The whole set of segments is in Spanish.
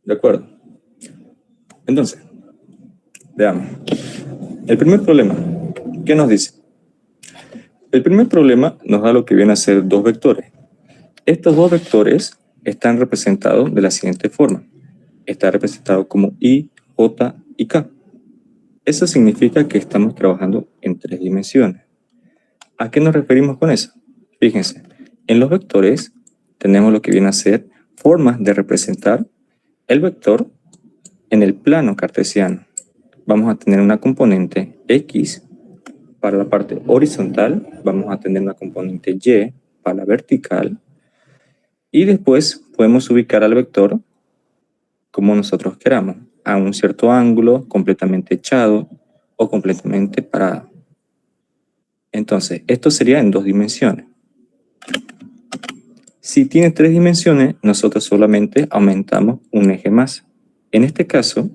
¿De acuerdo? Entonces, veamos. El primer problema, ¿qué nos dice? El primer problema nos da lo que viene a ser dos vectores. Estos dos vectores están representados de la siguiente forma. Está representado como I, J y K. Eso significa que estamos trabajando en tres dimensiones. ¿A qué nos referimos con eso? Fíjense, en los vectores tenemos lo que viene a ser formas de representar el vector en el plano cartesiano. Vamos a tener una componente X para la parte horizontal, vamos a tener una componente Y para la vertical, y después podemos ubicar al vector como nosotros queramos, a un cierto ángulo, completamente echado o completamente parado. Entonces, esto sería en dos dimensiones. Si tiene tres dimensiones, nosotros solamente aumentamos un eje más. En este caso,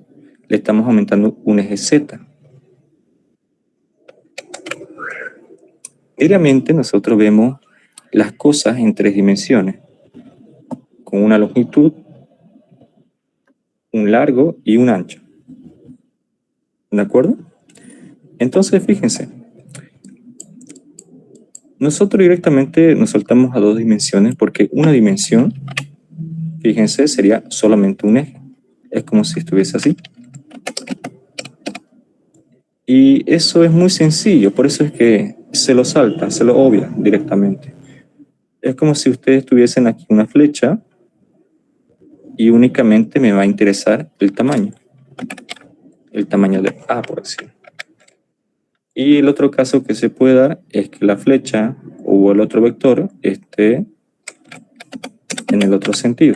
le estamos aumentando un eje Z. Diariamente nosotros vemos las cosas en tres dimensiones, con una longitud, un largo y un ancho. ¿De acuerdo? Entonces, fíjense, nosotros directamente nos soltamos a dos dimensiones porque una dimensión, fíjense, sería solamente un eje. Es como si estuviese así. Y eso es muy sencillo, por eso es que se lo salta, se lo obvia directamente. Es como si ustedes tuviesen aquí una flecha y únicamente me va a interesar el tamaño de A, por decirlo. Y el otro caso que se puede dar es que la flecha o el otro vector esté en el otro sentido.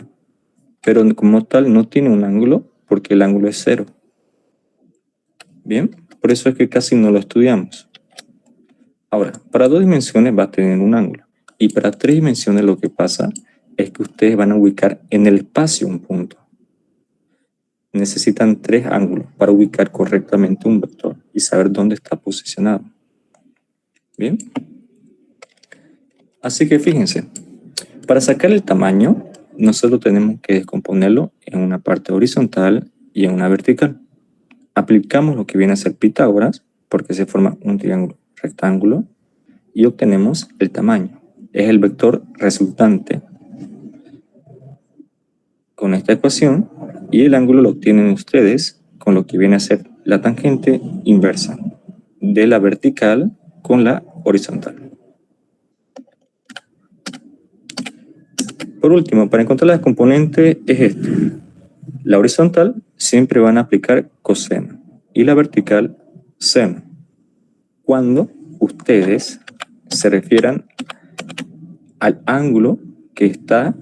Pero como tal no tiene un ángulo porque el ángulo es cero. Bien, por eso es que casi no lo estudiamos. Ahora, para dos dimensiones va a tener un ángulo. Y para tres dimensiones lo que pasa es que ustedes van a ubicar en el espacio un punto. Necesitan tres ángulos para ubicar correctamente un vector y saber dónde está posicionado. Bien. Así que fíjense, para sacar el tamaño, nosotros tenemos que descomponerlo en una parte horizontal y en una vertical. Aplicamos lo que viene a ser Pitágoras, porque se forma un triángulo rectángulo, y obtenemos el tamaño. Es el vector resultante con esta ecuación, y el ángulo lo obtienen ustedes con lo que viene a ser la tangente inversa de la vertical con la horizontal. Por último, para encontrar la componente es esto. La horizontal siempre van a aplicar coseno y la vertical seno. Cuando ustedes se refieran al ángulo que está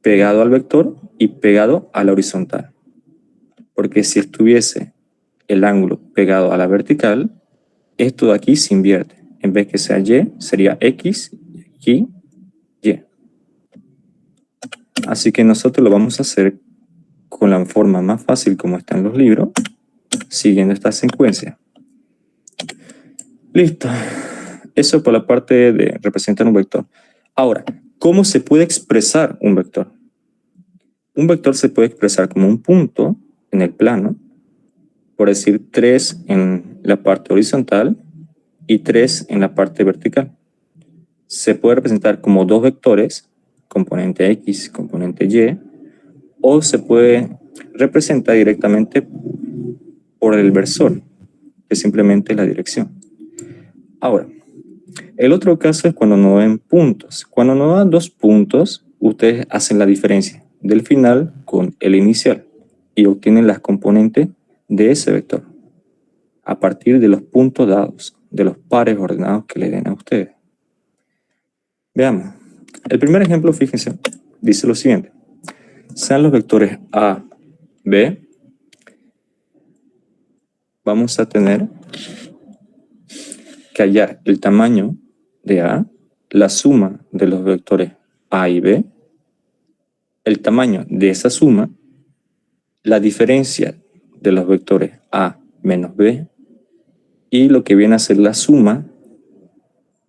pegado al vector y pegado a la horizontal. Porque si estuviese el ángulo pegado a la vertical, esto de aquí se invierte. En vez que sea Y, sería X, y Y. Así que nosotros lo vamos a hacer con la forma más fácil como está en los libros, siguiendo esta secuencia. Listo. Eso por la parte de representar un vector. Ahora, ¿cómo se puede expresar un vector? Un vector se puede expresar como un punto en el plano, por decir 3 en la parte horizontal y 3 en la parte vertical. Se puede representar como dos vectores, componente X, componente Y, o se puede representar directamente por el versor, que es simplemente la dirección. Ahora, el otro caso es cuando no ven puntos. Cuando no dan dos puntos, ustedes hacen la diferencia del final con el inicial y obtienen las componentes de ese vector a partir de los puntos dados, de los pares ordenados que le den a ustedes. Veamos. El primer ejemplo, fíjense, dice lo siguiente. Sean los vectores A, B, vamos a tener que hallar el tamaño de A, la suma de los vectores A y B, el tamaño de esa suma, la diferencia de los vectores A menos B y lo que viene a ser la suma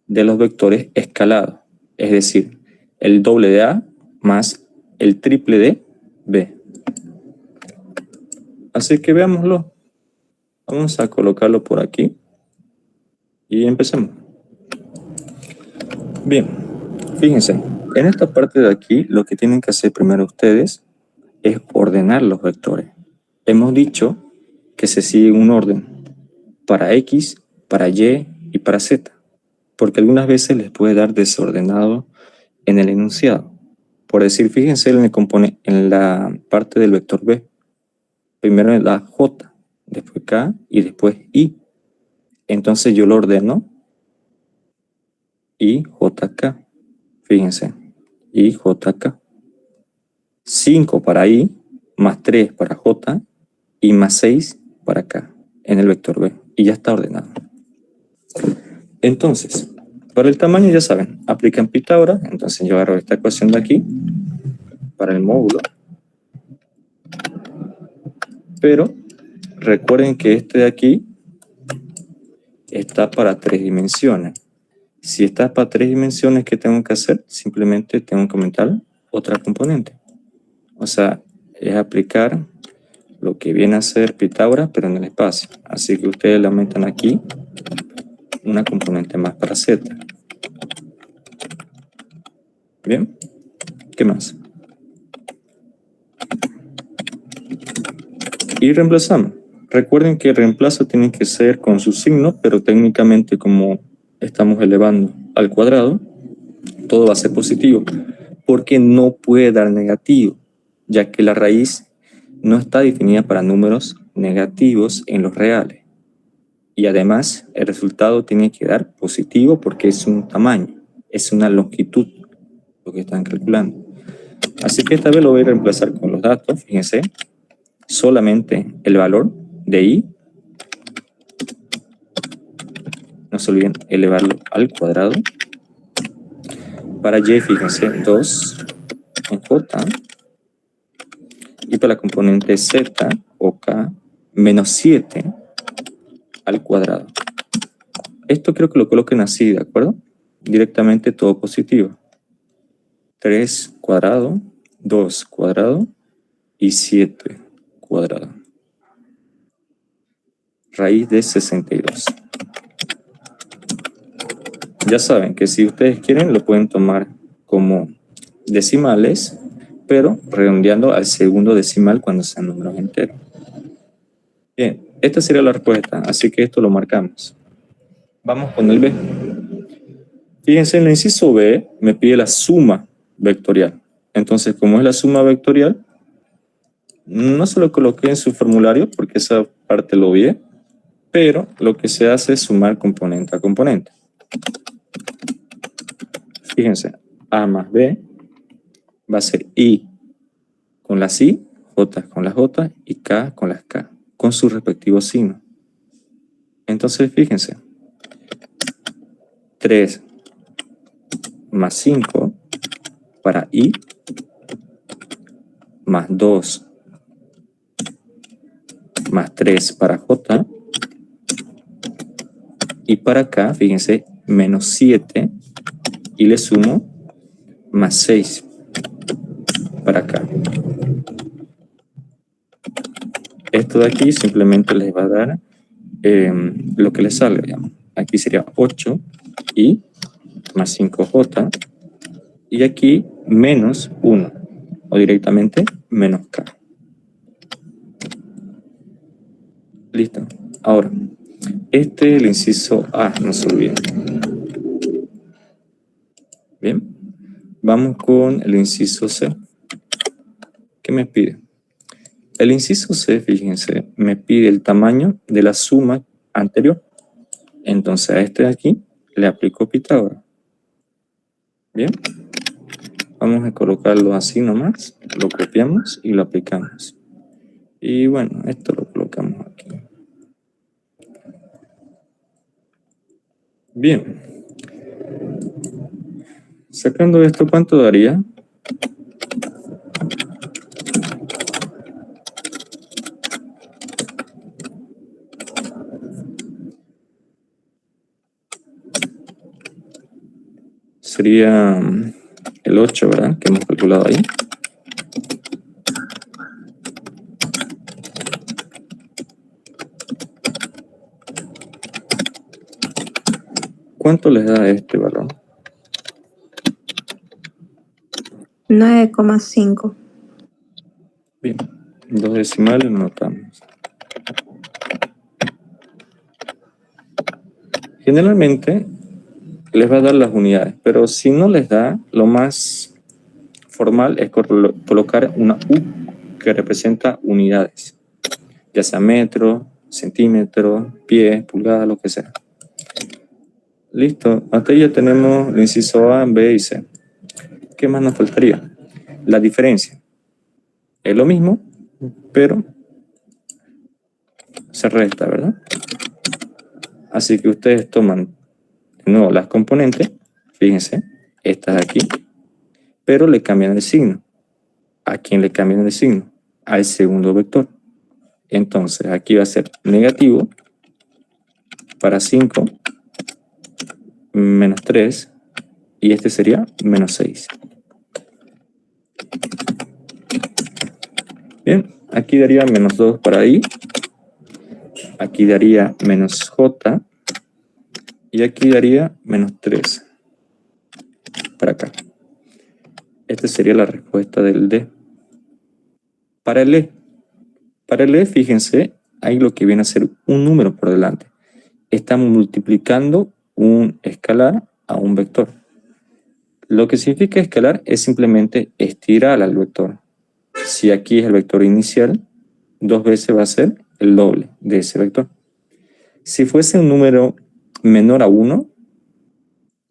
de los vectores escalados, es decir, el doble de A más el triple de B. Así que veámoslo. Vamos a colocarlo por aquí y empecemos. Bien, fíjense, en esta parte de aquí lo que tienen que hacer primero ustedes es ordenar los vectores. Hemos dicho que se sigue un orden para X, para Y y para Z, porque algunas veces les puede dar desordenado en el enunciado. Por decir, fíjense en la parte del vector B. Primero la J, después K y después I. Entonces yo lo ordeno IJK. Fíjense, IJK. 5 para I, más 3 para J y más 6 para K en el vector B. Y ya está ordenado. Entonces, para el tamaño ya saben, aplican Pitágoras. Entonces yo agarro esta ecuación de aquí para el módulo. Pero recuerden que este de aquí está para 3 dimensiones. Si está para 3 dimensiones, ¿qué tengo que hacer? Simplemente tengo que aumentar otra componente. O sea, es aplicar lo que viene a ser Pitágoras, pero en el espacio. Así que ustedes le aumentan aquí una componente más para Z. Bien, ¿qué más? Y reemplazamos. Recuerden que el reemplazo tiene que ser con su signo, pero técnicamente como estamos elevando al cuadrado, todo va a ser positivo, porque no puede dar negativo, ya que la raíz no está definida para números negativos en los reales. Y además, el resultado tiene que dar positivo porque es un tamaño, es una longitud lo que están calculando. Así que esta vez lo voy a reemplazar con los datos, fíjense, solamente el valor de I, no se olviden elevarlo al cuadrado. Para Y, fíjense, 2 en J, y para la componente Z o K, menos 7 al cuadrado. Esto creo que lo coloquen así, ¿de acuerdo? Directamente todo positivo. 3 cuadrado, 2 cuadrado y 7 cuadrado. Raíz de 62. Ya saben que si ustedes quieren lo pueden tomar como decimales, pero redondeando al segundo decimal cuando sean números enteros. Bien, esta sería la respuesta, así que esto lo marcamos. Vamos con el B. Fíjense, en el inciso B me pide la suma vectorial. Entonces, como es la suma vectorial, no se lo coloqué en su formulario porque esa parte lo vi, pero lo que se hace es sumar componente a componente. Fíjense, A más B va a ser I con las I, J con las J y K con las K, con su respectivo signo. Entonces, fíjense, 3 más 5 para I, más 2 más 3 para J, y para acá, fíjense, menos 7, y le sumo más 6 para acá. Esto de aquí simplemente les va a dar lo que les salga, digamos. Aquí sería 8 y más 5J, y aquí menos 1, o directamente menos K. Listo. Ahora, este es el inciso A, no se olviden. Bien, vamos con el inciso C. ¿Qué me pide? El inciso C, fíjense, me pide el tamaño de la suma anterior. Entonces a este de aquí le aplico Pitágoras. Bien, vamos a colocarlo así nomás, lo copiamos y lo aplicamos. Y bueno, esto lo colocamos aquí. Bien, sacando esto, ¿cuánto daría? Sería el 8, ¿verdad? Que hemos calculado ahí. ¿cuánto les da este valor? 9,5. Bien, 2 decimales lo notamos. Generalmente les va a dar las unidades, pero si no les da, lo más formal es colocar una U que representa unidades, ya sea metro, centímetro, pie, pulgada, lo que sea. Listo, hasta ahí ya tenemos el inciso A, B y C. ¿Qué más nos faltaría? La diferencia. Es lo mismo, pero se resta, ¿verdad? Así que ustedes toman de nuevo las componentes, fíjense, estas aquí, pero le cambian el signo. ¿A quién le cambian el signo? Al segundo vector. Entonces aquí va a ser negativo para 5, menos 3, y este sería menos 6. Bien, aquí daría menos 2 para I, aquí daría menos J, y aquí daría menos 3 para acá. Esta sería la respuesta del D. Para el E, fíjense, hay lo que viene a ser un número por delante. Estamos multiplicando un escalar a un vector. Lo que significa escalar es simplemente estirar al vector. Si aquí es el vector inicial, 2 veces va a ser el doble de ese vector. Si fuese un número menor a 1,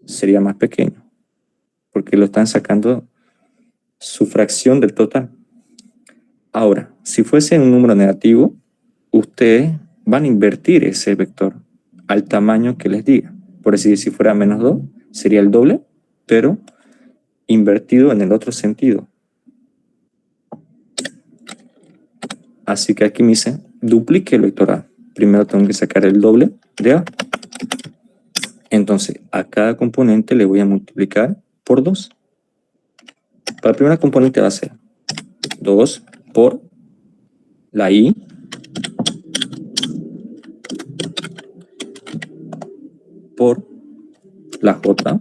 sería más pequeño, porque lo están sacando su fracción del total. Ahora, si fuese un número negativo, ustedes van a invertir ese vector al tamaño que les diga. Por decir, si fuera menos 2, sería el doble, pero invertido en el otro sentido. Así que aquí me dice, duplique el vector A. Primero tengo que sacar el doble de A. Entonces, a cada componente le voy a multiplicar por 2. Para la primera componente va a ser 2 por la I, por la J,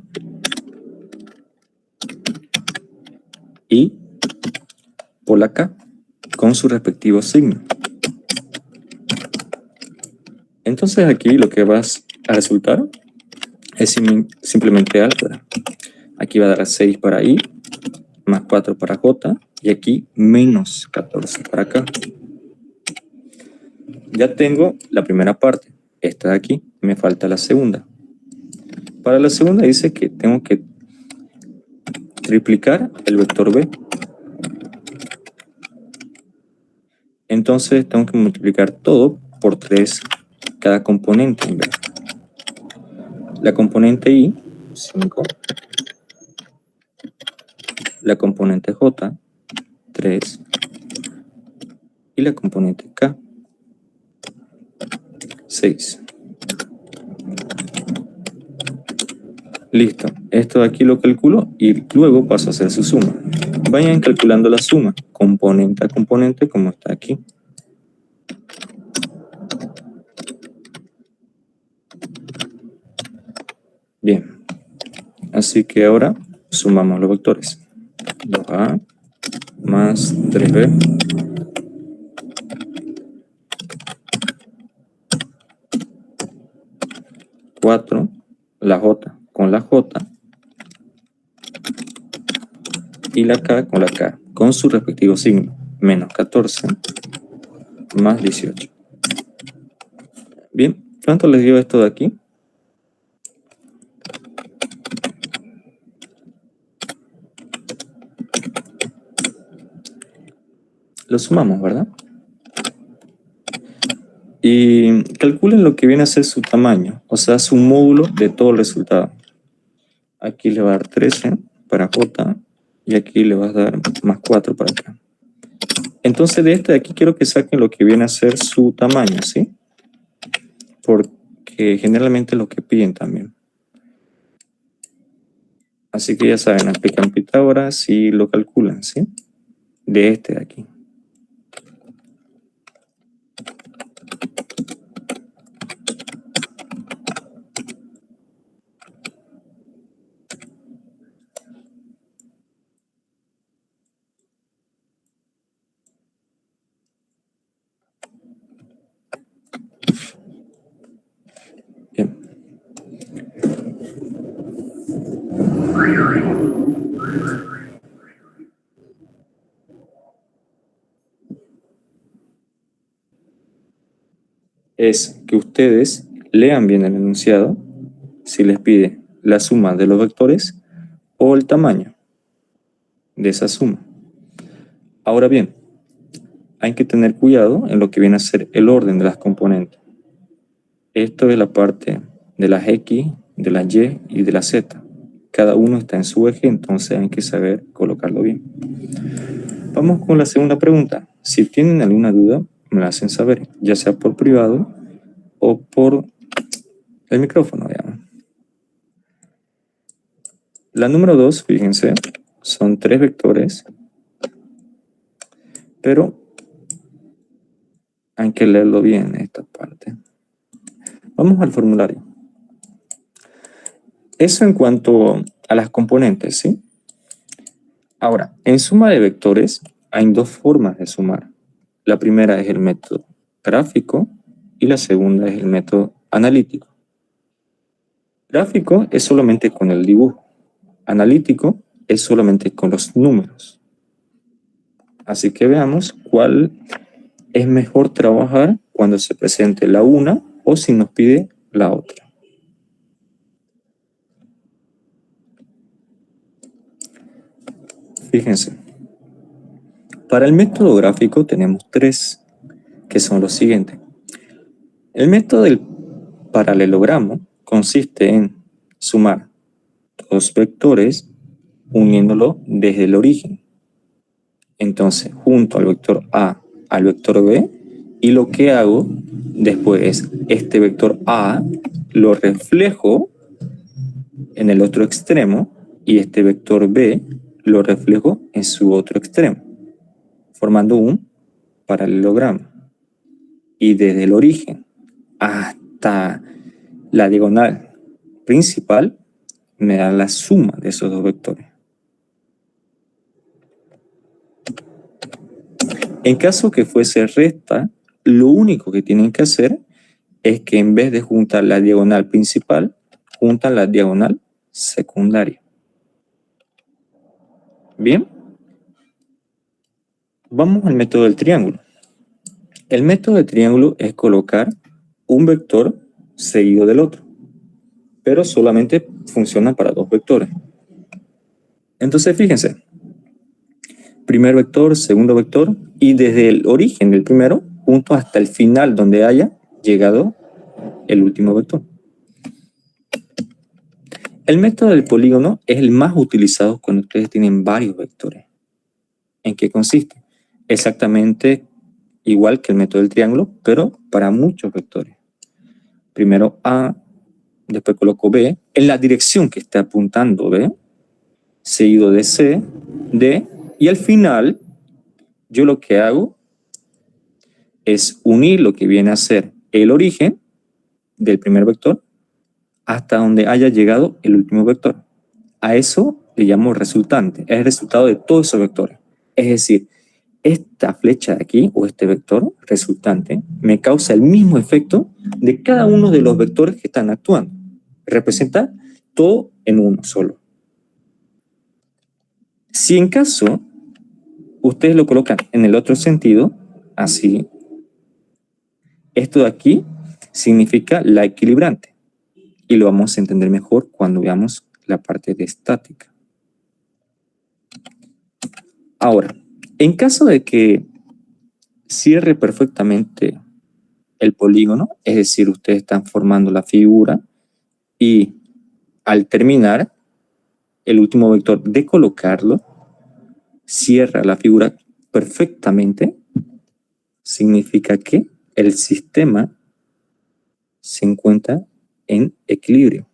y por la K, con su respectivo signo. Entonces aquí lo que va a resultar es simplemente álgebra. Aquí va a dar 6 para I, más 4 para J, y aquí menos 14 para acá. Ya tengo la primera parte, esta de aquí, me falta la segunda. Para la segunda dice que tengo que triplicar el vector B. Entonces tengo que multiplicar todo por 3 cada componente en B. La componente I, 5. La componente J, 3. Y la componente K, 6. Listo. Esto de aquí lo calculo y luego paso a hacer su suma. Vayan calculando la suma, componente a componente, como está aquí. Bien. Así que ahora sumamos los vectores. 2A más 3B. 4, la J con la J, y la K con la K, con su respectivo signo. Menos 14 más 18. Bien, ¿cuánto les dio esto de aquí? Lo sumamos, ¿verdad? Y calculen lo que viene a ser su tamaño, o sea, su módulo de todo el resultado. Aquí le va a dar 13 para J, y aquí le va a dar más 4 para acá. Entonces de este de aquí quiero que saquen lo que viene a ser su tamaño, ¿sí? Porque generalmente es lo que piden también. Así que ya saben, aplican Pitágoras y lo calculan, ¿sí? De este de aquí. es que ustedes lean bien el enunciado si les pide la suma de los vectores o el tamaño de esa suma. Ahora bien, hay que tener cuidado en lo que viene a ser el orden de las componentes. Esto es la parte de las X, de las Y y de la Z. Cada uno está en su eje, entonces hay que saber colocarlo bien. Vamos con la segunda pregunta. Si tienen alguna duda, me la hacen saber, ya sea por privado o por el micrófono, digamos. La número 2, fíjense, son 3 vectores, pero hay que leerlo bien esta parte. Vamos al formulario. Eso en cuanto a las componentes, ¿sí? Ahora, en suma de vectores hay 2 formas de sumar. La primera es el método gráfico y la segunda es el método analítico. Gráfico es solamente con el dibujo. Analítico es solamente con los números. Así que veamos cuál es mejor trabajar cuando se presente la una o si nos pide la otra. Fíjense, para el método gráfico tenemos 3, que son los siguientes. El método del paralelogramo consiste en sumar 2 vectores uniéndolo desde el origen. Entonces, junto al vector A al vector B, y lo que hago después es este vector A lo reflejo en el otro extremo y este vector B lo reflejo en su otro extremo, formando un paralelogramo. Y desde el origen hasta la diagonal principal me da la suma de esos 2 vectores. En caso que fuese recta, lo único que tienen que hacer es que en vez de juntar la diagonal principal, juntan la diagonal secundaria. Bien, vamos al método del triángulo. El método del triángulo es colocar un vector seguido del otro, pero solamente funciona para 2 vectores. Entonces, fíjense, primer vector, segundo vector, y desde el origen del primero, junto hasta el final donde haya llegado el último vector. El método del polígono es el más utilizado cuando ustedes tienen varios vectores. ¿En qué consiste? Exactamente igual que el método del triángulo, pero para muchos vectores. Primero A, después coloco B, en la dirección que está apuntando B, seguido de C, D, y al final yo lo que hago es unir lo que viene a ser el origen del primer vector hasta donde haya llegado el último vector. A eso le llamo resultante, es el resultado de todos esos vectores. Es decir, esta flecha de aquí, o este vector resultante, me causa el mismo efecto de cada uno de los vectores que están actuando. Representa todo en uno solo. Si en caso ustedes lo colocan en el otro sentido, así, esto de aquí significa la equilibrante. Y lo vamos a entender mejor cuando veamos la parte de estática. Ahora, en caso de que cierre perfectamente el polígono, es decir, ustedes están formando la figura y al terminar, el último vector de colocarlo cierra la figura perfectamente, significa que el sistema se encuentra en equilibrio.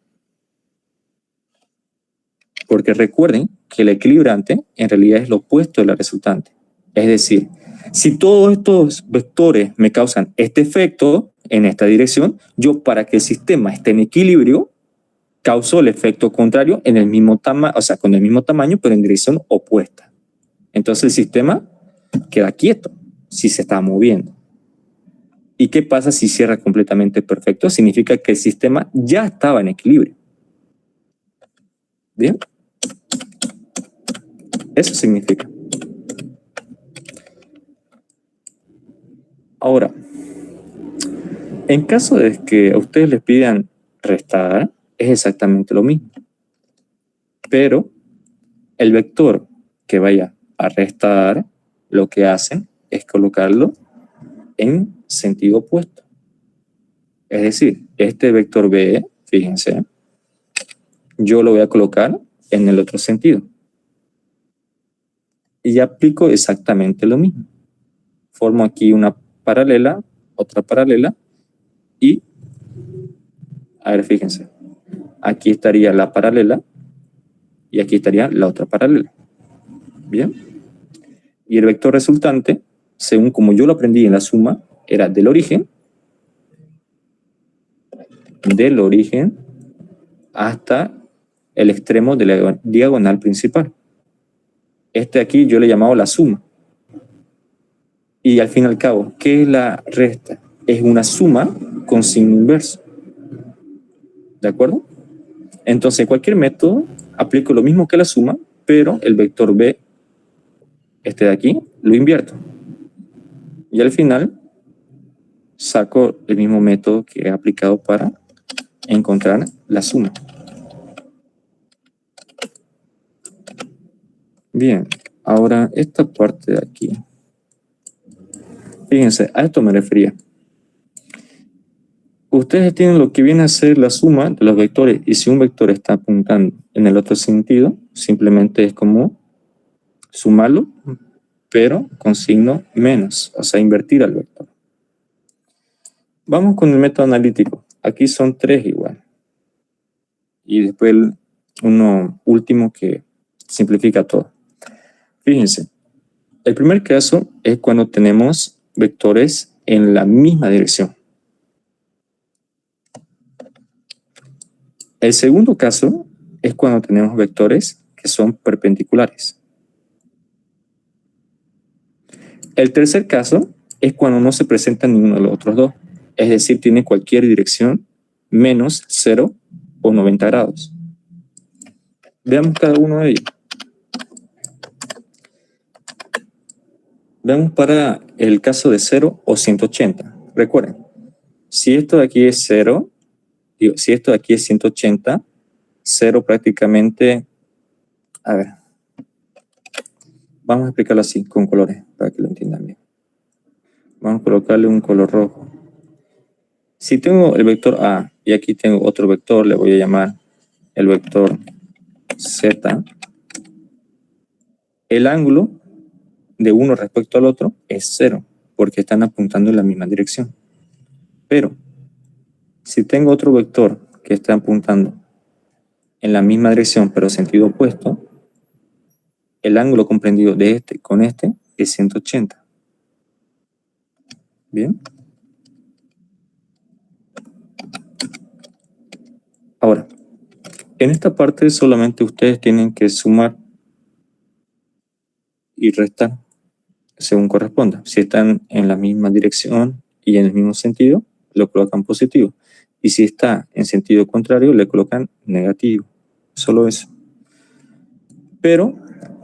Porque recuerden que el equilibrante en realidad es lo opuesto de la resultante. Es decir, si todos estos vectores me causan este efecto en esta dirección, yo para que el sistema esté en equilibrio, causo el efecto contrario en el mismo tamaño, o sea, con el mismo tamaño, pero en dirección opuesta. Entonces el sistema queda quieto si se está moviendo. ¿Y qué pasa si cierra completamente perfecto? Significa que el sistema ya estaba en equilibrio. ¿Bien? Eso significa. Ahora, en caso de que a ustedes les pidan restar, es exactamente lo mismo. Pero el vector que vaya a restar, lo que hacen es colocarlo en sentido opuesto. Es decir, este vector B, fíjense, yo lo voy a colocar en el otro sentido. Y aplico exactamente lo mismo. Formo aquí una paralela, otra paralela, y, a ver, fíjense, aquí estaría la paralela, y aquí estaría la otra paralela. Bien. Y el vector resultante, según como yo lo aprendí en la suma, era del origen hasta el extremo de la diagonal principal. Este aquí yo le he llamado la suma. Y al fin y al cabo, ¿qué es la resta? Es una suma con signo inverso. ¿De acuerdo? Entonces, en cualquier método, aplico lo mismo que la suma, pero el vector B, este de aquí, lo invierto. Y al final, saco el mismo método que he aplicado para encontrar la suma. Bien, ahora esta parte de aquí. Fíjense, a esto me refería. Ustedes tienen lo que viene a ser la suma de los vectores, y si un vector está apuntando en el otro sentido, simplemente es como sumarlo, pero con signo menos, o sea, invertir al vector. Vamos con el método analítico. Aquí son 3 igual. Y después uno último que simplifica todo. Fíjense, el primer caso es cuando tenemos vectores en la misma dirección. El segundo caso es cuando tenemos vectores que son perpendiculares. El tercer caso es cuando no se presentan ninguno de los otros dos, es decir, tiene cualquier dirección menos 0 o 90 grados. Veamos cada uno de ellos. Veamos para el caso de 0 o 180. Recuerden, si esto de aquí es 0, si esto de aquí es 180, 0 prácticamente, a ver, vamos a explicarlo así, con colores, para que lo entiendan bien. Vamos a colocarle un color rojo. Si tengo el vector A y aquí tengo otro vector, le voy a llamar el vector Z, el ángulo de uno respecto al otro es 0, porque están apuntando en la misma dirección. Pero, si tengo otro vector que está apuntando en la misma dirección, pero sentido opuesto, el ángulo comprendido de este con este es 180. ¿Bien? Ahora, en esta parte solamente ustedes tienen que sumar y restar según corresponda. Si están en la misma dirección y en el mismo sentido, lo colocan positivo. Y si está en sentido contrario, le colocan negativo. Solo eso. Pero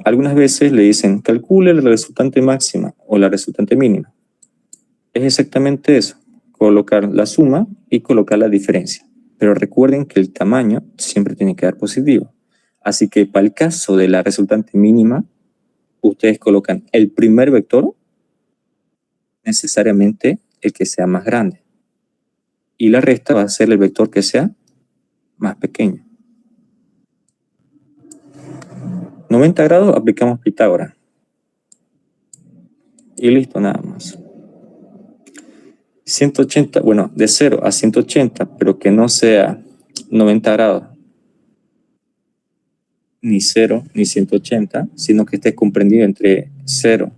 algunas veces le dicen, calcule la resultante máxima o la resultante mínima. Es exactamente eso, colocar la suma y colocar la diferencia. Pero recuerden que el tamaño siempre tiene que dar positivo. Así que para el caso de la resultante mínima, ustedes colocan el primer vector, necesariamente el que sea más grande. Y la resta va a ser el vector que sea más pequeño. 90 grados aplicamos Pitágoras. Y listo, nada más. 180, bueno, de 0 a 180, pero que no sea 90 grados, ni 0 ni 180, sino que esté comprendido entre 0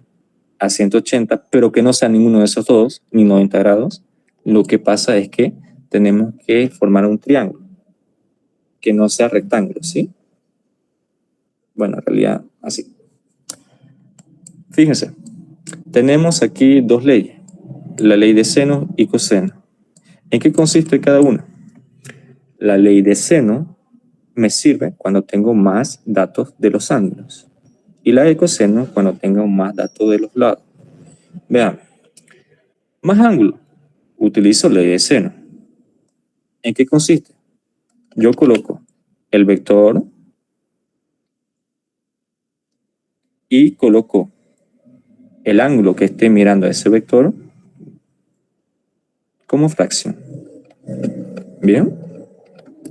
a 180, pero que no sea ninguno de esos dos, ni 90 grados. Lo que pasa es que tenemos que formar un triángulo, que no sea rectángulo, ¿sí? Bueno, en realidad, así. Fíjense, tenemos aquí dos leyes, la ley de seno y coseno. ¿En qué consiste cada una? La ley de seno me sirve cuando tengo más datos de los ángulos. y la de coseno cuando tenga más datos de los lados. Vean, más ángulo, utilizo ley de seno. ¿En qué consiste? Yo coloco el vector y coloco el ángulo que esté mirando a ese vector como fracción. ¿Bien?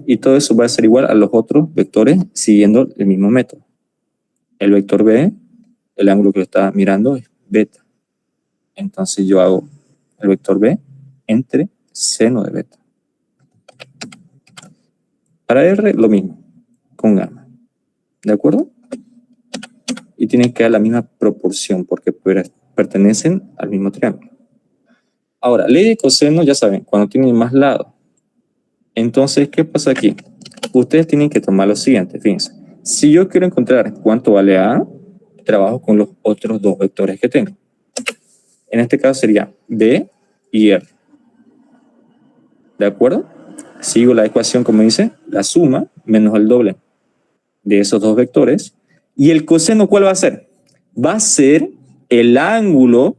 Y todo eso va a ser igual a los otros vectores siguiendo el mismo método. El vector B, el ángulo que lo está mirando es beta. Entonces yo hago el vector B entre seno de beta. Para R lo mismo, con gamma. ¿De acuerdo? Y tienen que dar la misma proporción porque pertenecen al mismo triángulo. Ahora, ley de coseno, ya saben, cuando tienen más lados. Entonces, ¿qué pasa aquí? Ustedes tienen que tomar lo siguiente, fíjense. Si yo quiero encontrar cuánto vale A, trabajo con los otros dos vectores que tengo. En este caso sería B y R. ¿De acuerdo? Sigo la ecuación como dice, la suma menos el doble de esos dos vectores. ¿Y el coseno cuál va a ser? Va a ser el ángulo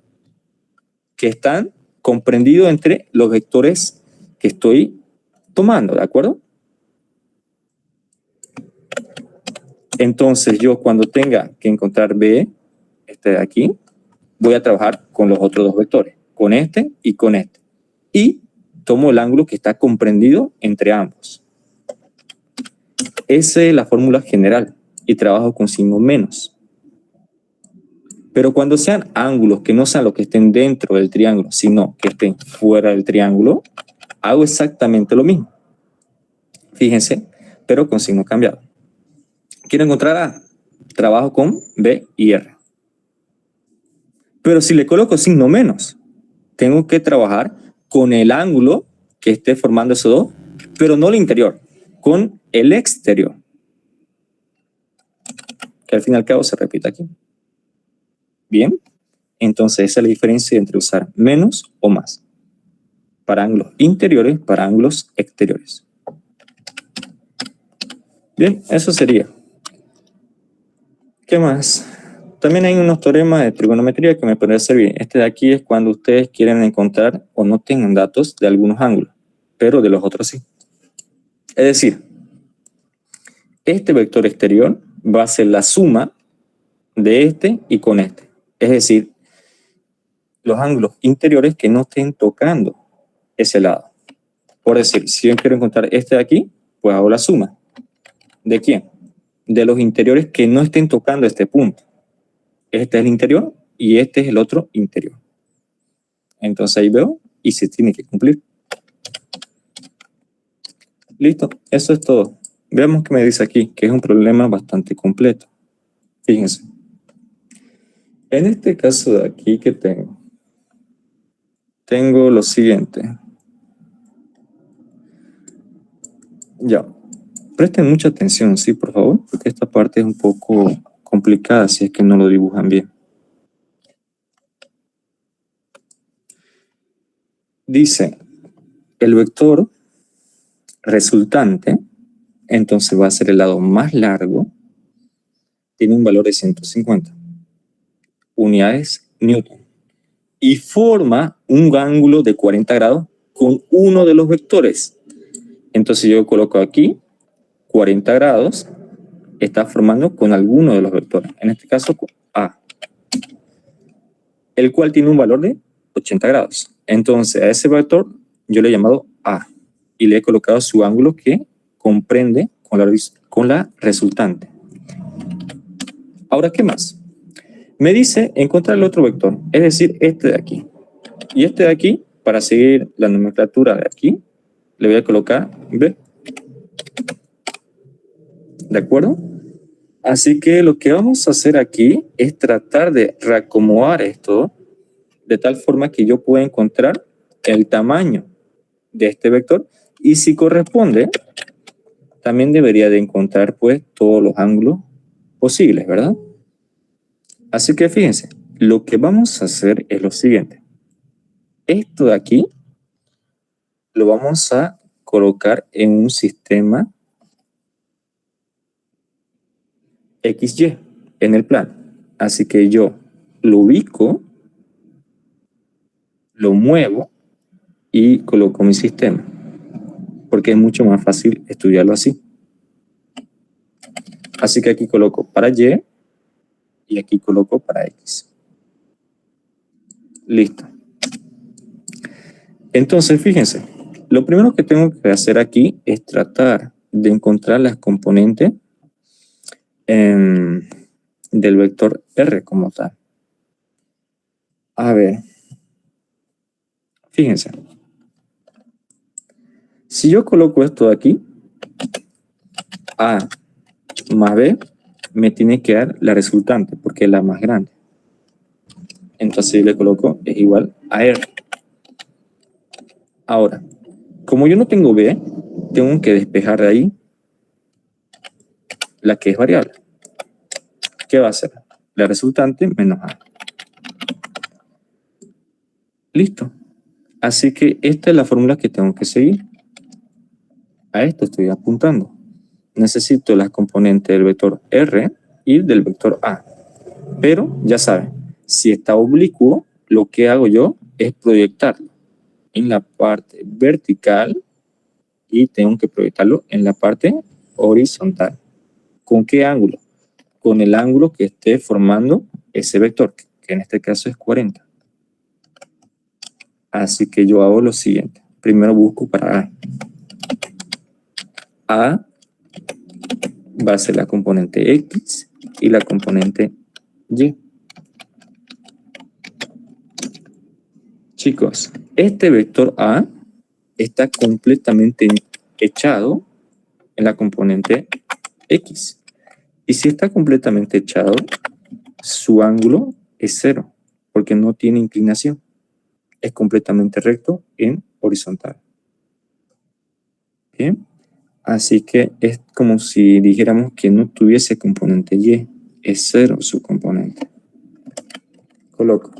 que están comprendido entre los vectores que estoy tomando, ¿de acuerdo? Entonces yo cuando tenga que encontrar B, este de aquí, voy a trabajar con los otros dos vectores, con este y con este. Y tomo el ángulo que está comprendido entre ambos. Esa es la fórmula general y trabajo con signo menos. Pero cuando sean ángulos que no sean los que estén dentro del triángulo, sino que estén fuera del triángulo, hago exactamente lo mismo. Fíjense, pero con signo cambiado. Quiero encontrar A, trabajo con B y R. Pero si le coloco signo menos, tengo que trabajar con el ángulo que esté formando esos dos, pero no el interior, con el exterior. Que al fin y al cabo se repite aquí. Bien, entonces esa es la diferencia entre usar menos o más. Para ángulos interiores, para ángulos exteriores. Bien, eso sería. ¿Qué más? También hay unos teoremas de trigonometría que me podrían servir. Este de aquí es cuando ustedes quieren encontrar o no tengan datos de algunos ángulos, pero de los otros sí. Es decir, este vector exterior va a ser la suma de este y con este. Es decir, los ángulos interiores que no estén tocando ese lado. Por decir, si yo quiero encontrar este de aquí, pues hago la suma. ¿De quién? De los interiores que no estén tocando este punto. Este es el interior y este es el otro interior. Entonces ahí veo y se tiene que cumplir. Listo, eso es todo. Veamos qué me dice aquí, que es un problema bastante completo. Fíjense. En este caso de aquí que tengo lo siguiente. Ya, presten mucha atención, sí, por favor, porque esta parte es un poco complicada si es que no lo dibujan bien. Dice, el vector resultante, entonces va a ser el lado más largo, tiene un valor de 150 unidades Newton y forma un ángulo de 40 grados con uno de los vectores. Entonces yo coloco aquí 40 grados, está formando con alguno de los vectores, en este caso A, el cual tiene un valor de 80 grados. Entonces a ese vector yo le he llamado A y le he colocado su ángulo que comprende con la resultante. Ahora, ¿qué más? Me dice encontrar el otro vector, es decir, este de aquí. Y este de aquí, para seguir la nomenclatura de aquí, le voy a colocar B. ¿De acuerdo? Así que lo que vamos a hacer aquí es tratar de reacomodar esto de tal forma que yo pueda encontrar el tamaño de este vector y si corresponde, también debería de encontrar pues todos los ángulos posibles, ¿verdad? Así que fíjense, lo que vamos a hacer es lo siguiente. Esto de aquí lo vamos a colocar en un sistema XY, en el plano. Así que yo lo ubico, lo muevo y coloco mi sistema, porque es mucho más fácil estudiarlo así. Así que aquí coloco para Y y aquí coloco para X. Listo. Entonces, fíjense, lo primero que tengo que hacer aquí es tratar de encontrar las componentes del vector R como tal. A ver, fíjense. Si yo coloco esto de aquí, A más B, me tiene que dar la resultante, porque es la más grande. Entonces yo le coloco es igual a R. Ahora, como yo no tengo B, tengo que despejar de ahí la que es variable. ¿Qué va a hacer? La resultante menos A. Listo. Así que esta es la fórmula que tengo que seguir. A esto estoy apuntando. Necesito las componentes del vector R y del vector A. Pero, ya saben, si está oblicuo, lo que hago yo es proyectarlo en la parte vertical y tengo que proyectarlo en la parte horizontal. ¿Con qué ángulo? Con el ángulo que esté formando ese vector, que en este caso es 40. Así que yo hago lo siguiente. Primero busco para A. A va a ser la componente X y la componente Y. Chicos, este vector A está completamente echado en la componente X. Y si está completamente echado, su ángulo es 0, porque no tiene inclinación. Es completamente recto en horizontal. Bien, así que es como si dijéramos que no tuviese componente Y. Es 0 su componente. Coloco.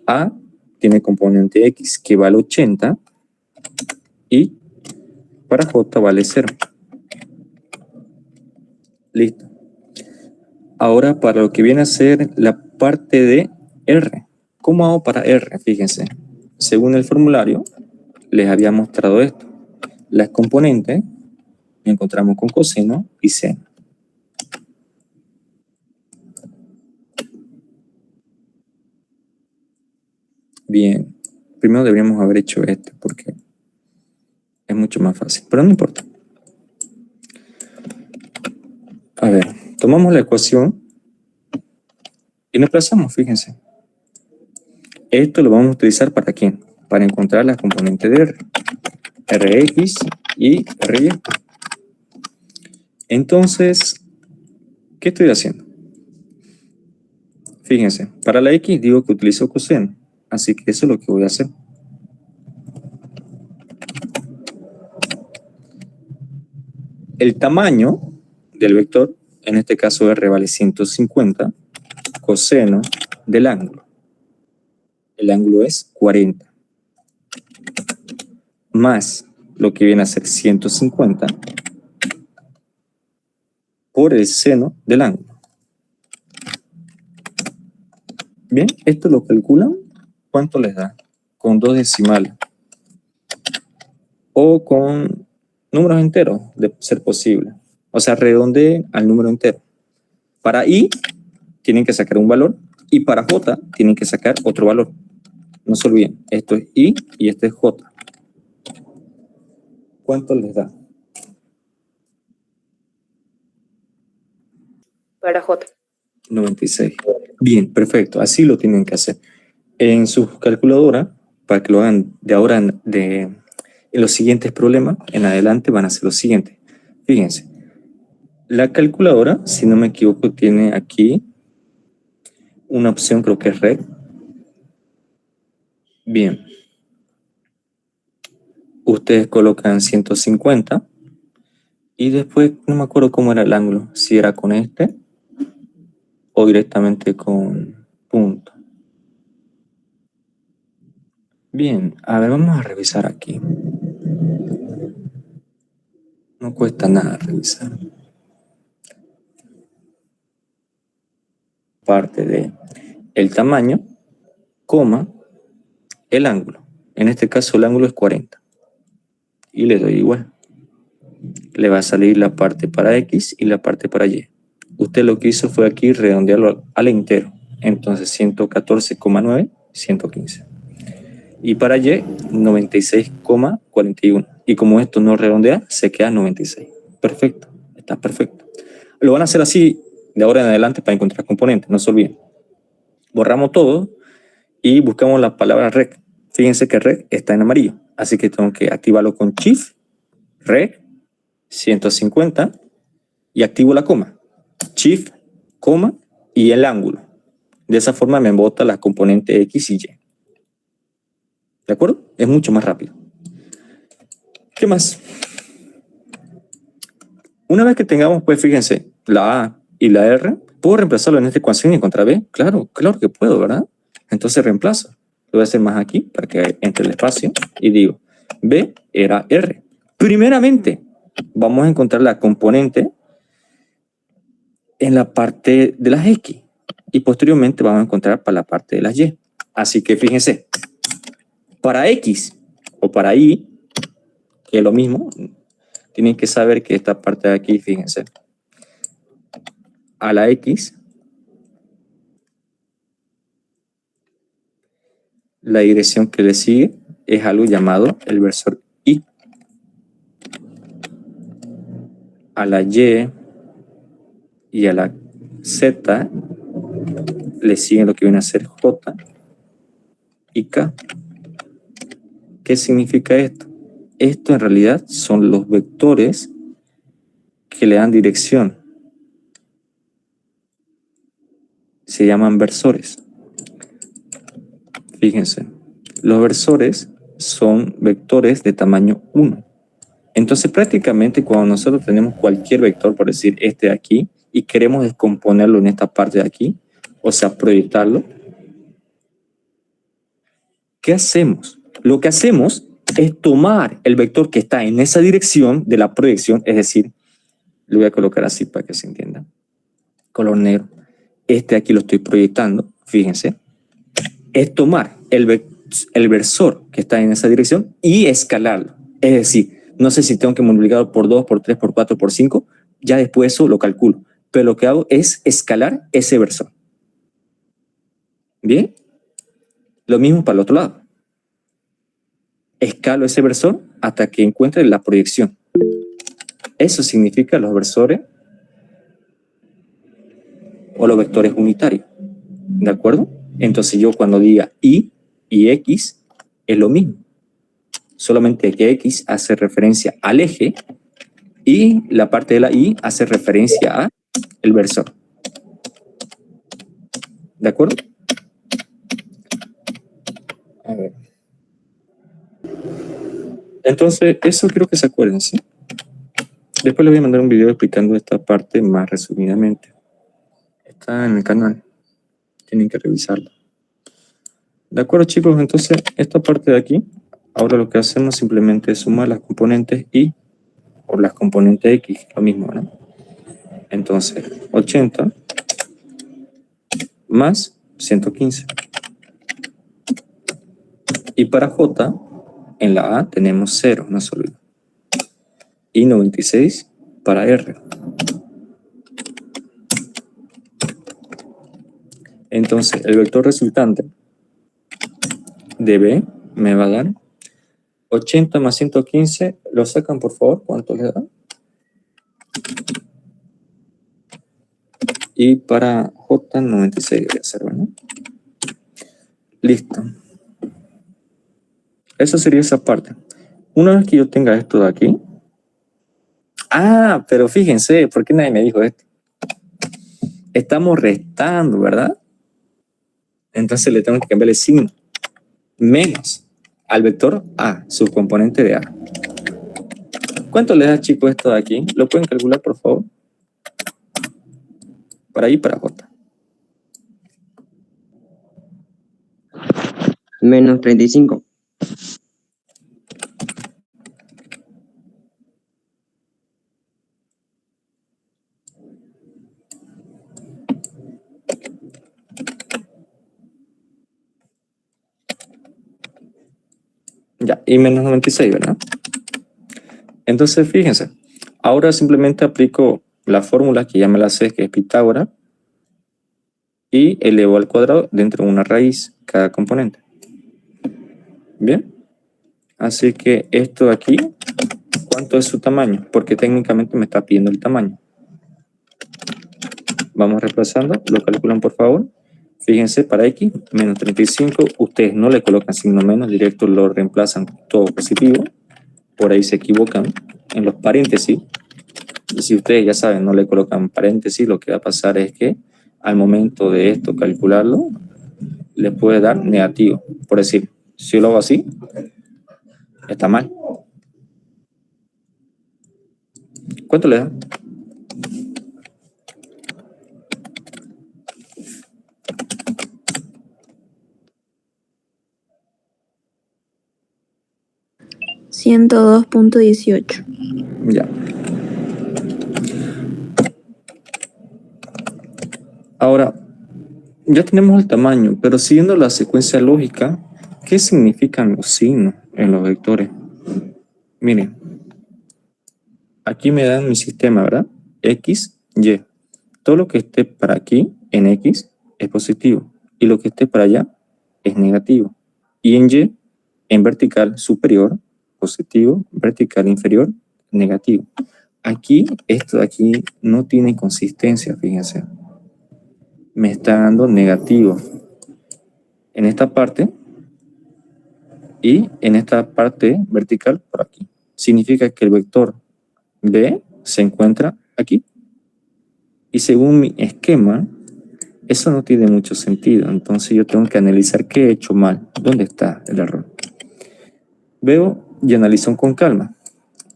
A tiene componente X que vale 80 y para J vale 0. Listo. Ahora para lo que viene a ser la parte de R. ¿Cómo hago para R? Fíjense. Según el formulario, les había mostrado esto. Las componentes encontramos con coseno y seno. Bien, primero deberíamos haber hecho esto porque es mucho más fácil, pero no importa. A ver, tomamos la ecuación y nos plazamos, fíjense. Esto lo vamos a utilizar ¿para quién? Para encontrar las componentes de R. Rx y Ry. Entonces, ¿qué estoy haciendo? Fíjense, para la X digo que utilizo coseno, así que eso es lo que voy a hacer. El tamaño del vector, en este caso R vale 150, coseno del ángulo. El ángulo es 40. Más lo que viene a ser 150 por el seno del ángulo. Bien, esto lo calculan. ¿Cuánto les da? Con 2 decimales. O con números enteros, de ser posible. O sea, redondeen al número entero. Para I tienen que sacar un valor y para J tienen que sacar otro valor. No se olviden, esto es I y este es J. ¿Cuánto les da? Para J. 96. Bien, perfecto. Así lo tienen que hacer. En su calculadora, para que lo hagan de ahora en los siguientes problemas, en adelante van a ser los siguientes. Fíjense, la calculadora, si no me equivoco, tiene aquí una opción, creo que es red. Bien. Ustedes colocan 150 y después no me acuerdo cómo era el ángulo, si era con este o directamente con punto. Bien, a ver, vamos a revisar aquí. No cuesta nada revisar. parte de el tamaño, coma, el ángulo. En este caso el ángulo es 40. Y le doy igual. Le va a salir la parte para X y la parte para Y. Usted lo que hizo fue aquí redondearlo al entero. Entonces 114,9, 115. Y para Y, 96,41. Y como esto no redondea, se queda 96. Perfecto, está perfecto. Lo van a hacer así de ahora en adelante para encontrar componentes, no se olviden. Borramos todo y buscamos la palabra rec. Fíjense que rec está en amarillo, así que tengo que activarlo con shift, rec, 150 y activo la coma. Shift, coma y el ángulo. De esa forma me bota las componentes X y Y. ¿De acuerdo? Es mucho más rápido. ¿Qué más? Una vez que tengamos, pues fíjense, la A y la R, ¿puedo reemplazarlo en esta ecuación y encontrar B? Claro, claro que puedo, ¿verdad? Entonces reemplazo. Lo voy a hacer más aquí para que entre el espacio y digo, B era R. Primeramente, vamos a encontrar la componente en la parte de las X y posteriormente vamos a encontrar para la parte de las Y. Así que fíjense, para X o para Y, que es lo mismo, tienen que saber que esta parte de aquí, fíjense, a la X, la dirección que le sigue es algo llamado el versor Y. A la Y y a la Z le siguen lo que viene a ser J y K. ¿Qué significa esto? Esto en realidad son los vectores que le dan dirección. Se llaman versores. Fíjense, los versores son vectores de tamaño 1. Entonces prácticamente cuando nosotros tenemos cualquier vector, por decir este de aquí, y queremos descomponerlo en esta parte de aquí, o sea, proyectarlo, ¿qué hacemos? Lo que hacemos es tomar el vector que está en esa dirección de la proyección, es decir, lo voy a colocar así para que se entienda, color negro. Este aquí lo estoy proyectando, fíjense, es tomar el versor que está en esa dirección y escalarlo. Es decir, no sé si tengo que multiplicarlo por 2, por 3, por 4, por 5, ya después eso lo calculo. Pero lo que hago es escalar ese versor. ¿Bien? Lo mismo para el otro lado. Escalo ese versor hasta que encuentre la proyección. Eso significa los versores o los vectores unitarios. ¿De acuerdo? Entonces yo cuando diga Y y X es lo mismo. Solamente que X hace referencia al eje y la parte de la Y hace referencia a el versor. ¿De acuerdo? A ver. Entonces, eso quiero que se acuerden, ¿sí? Después les voy a mandar un video explicando esta parte más resumidamente. Está en el canal. Tienen que revisarlo. ¿De acuerdo, chicos? Entonces, esta parte de aquí, ahora lo que hacemos simplemente es sumar las componentes Y por las componentes X, lo mismo, ¿no? Entonces, 80 más 115. Y para J, en la A tenemos 0, no se olviden. Y 96 para R. Entonces, el vector resultante de B me va a dar 80 más 115. ¿Lo sacan, por favor? ¿Cuánto le da? Y para J, 96 debe ser, ¿no? Listo. Esa sería esa parte. Una vez que yo tenga esto de aquí. Ah, pero fíjense, ¿por qué nadie me dijo esto? Estamos restando, ¿verdad? Entonces le tengo que cambiar el signo. Menos al vector A, su componente de A. ¿Cuánto le da, chicos, esto de aquí? ¿Lo pueden calcular, por favor? Para I, para J. Menos 35. Ya, y menos 96, ¿verdad? Entonces, fíjense, ahora simplemente aplico la fórmula que ya me la sé, que es Pitágoras, y elevo al cuadrado dentro de una raíz cada componente. Bien, así que esto de aquí, ¿cuánto es su tamaño? Porque técnicamente me está pidiendo el tamaño. Vamos reemplazando, lo calculan por favor. Fíjense, para x, menos 35, ustedes no le colocan signo menos, directo lo reemplazan todo positivo. Por ahí se equivocan en los paréntesis. Y si ustedes ya saben, no le colocan paréntesis, lo que va a pasar es que al momento de esto calcularlo, le puede dar negativo. Por decir, si yo lo hago así, está mal. ¿Cuánto le da? $102.18. Ya. Ahora, ya tenemos el tamaño, pero siguiendo la secuencia lógica, ¿qué significan los signos en los vectores? Miren, aquí me dan mi sistema, ¿verdad? X, Y. Todo lo que esté para aquí, en X, es positivo. Y lo que esté para allá, es negativo. Y en Y, en vertical superior, positivo, vertical inferior, negativo. Aquí, esto de aquí no tiene consistencia, fíjense. Me está dando negativo en esta parte y en esta parte vertical por aquí. Significa que el vector B se encuentra aquí. Y según mi esquema, eso no tiene mucho sentido. Entonces yo tengo que analizar qué he hecho mal. ¿Dónde está el error? Veo y analizo con calma.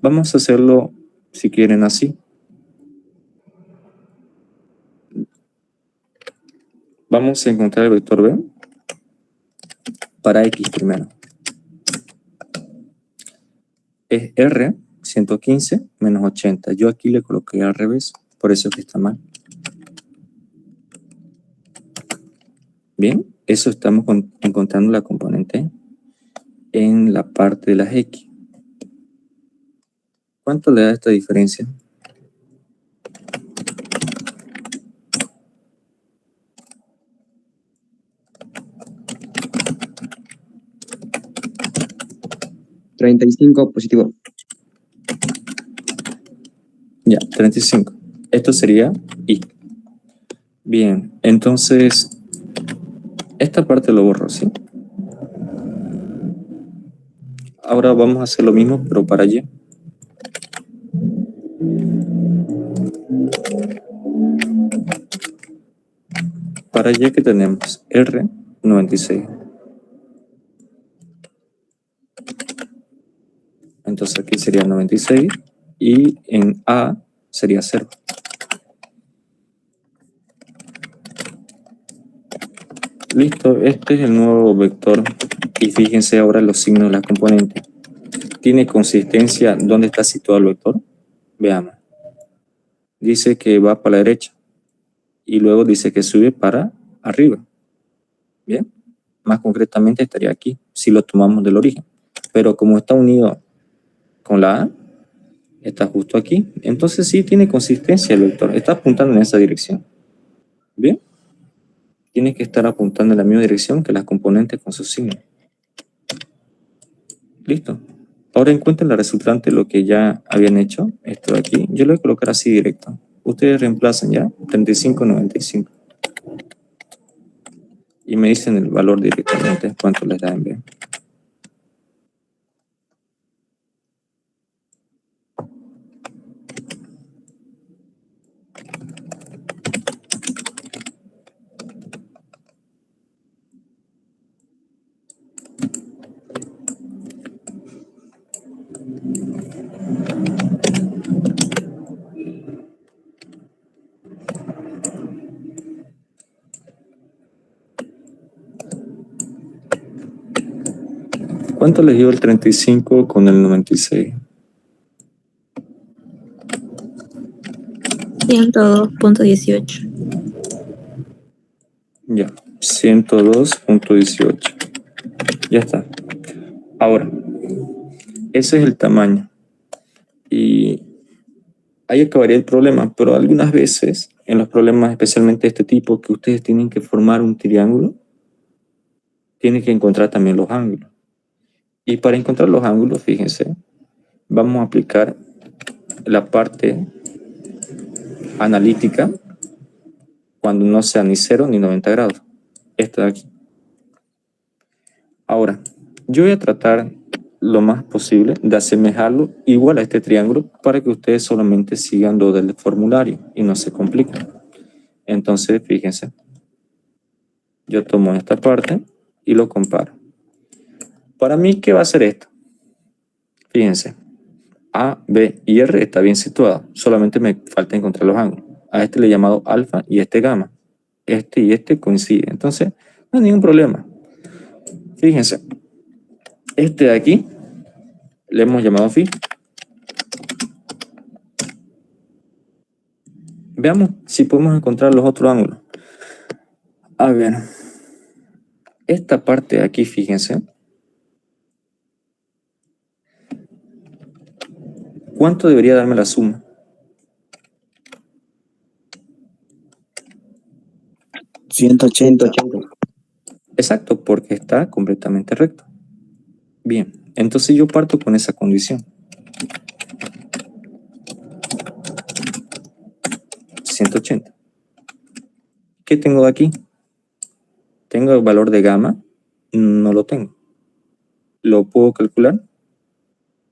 Vamos a hacerlo, si quieren, así. Vamos a encontrar el vector B para X primero. Es R, 115 menos 80. Yo aquí le coloqué al revés, por eso es que está mal. Bien, eso estamos encontrando la componente en la parte de las X. ¿Cuánto le da esta diferencia? $35 positivo. Ya, 35. Esto sería Y. Bien, entonces esta parte lo borro, ¿sí? Ahora vamos a hacer lo mismo, pero para Y. Para Y que tenemos R, 96. Entonces aquí sería 96 y en A sería 0. Listo, este es el nuevo vector y fíjense ahora los signos de las componentes. ¿Tiene consistencia dónde está situado el vector? Veamos. Dice que va para la derecha y luego dice que sube para arriba. Bien, más concretamente estaría aquí si lo tomamos del origen, pero como está unido con la A, está justo aquí, entonces sí tiene consistencia el vector, está apuntando en esa dirección. Bien, tiene que estar apuntando en la misma dirección que las componentes con sus signos. Listo. Ahora encuentren la resultante de lo que ya habían hecho, esto de aquí. Yo lo voy a colocar así directo. Ustedes reemplazan ya 35, 95. Y me dicen el valor directamente, cuánto les da en B. ¿Cuánto les dio el 35 con el 96? 102.18. Ya, 102.18. Ya está. Ahora, Ese es el tamaño. Y ahí acabaría el problema, pero algunas veces, en los problemas especialmente de este tipo, que ustedes tienen que formar un triángulo, tienen que encontrar también los ángulos. Y para encontrar los ángulos, fíjense, vamos a aplicar la parte analítica cuando no sea ni 0 ni 90 grados. Esta de aquí. Ahora, yo voy a tratar lo más posible de asemejarlo igual a este triángulo para que ustedes solamente sigan lo del formulario y no se compliquen. Entonces, fíjense, yo tomo esta parte y lo comparo. Para mí, ¿qué va a ser esto? Fíjense, A, B y R está bien situado, solamente me falta encontrar los ángulos. A este le he llamado alfa y este gamma. Este y este coinciden, entonces no hay ningún problema. Fíjense, este de aquí le hemos llamado phi. Veamos si podemos encontrar los otros ángulos. A ver, esta parte de aquí, fíjense. ¿Cuánto debería darme la suma? 180. Exacto, porque está completamente recto. Bien, entonces yo parto con esa condición. 180. ¿Qué tengo de aquí? ¿Tengo el valor de gamma? No lo tengo. ¿Lo puedo calcular?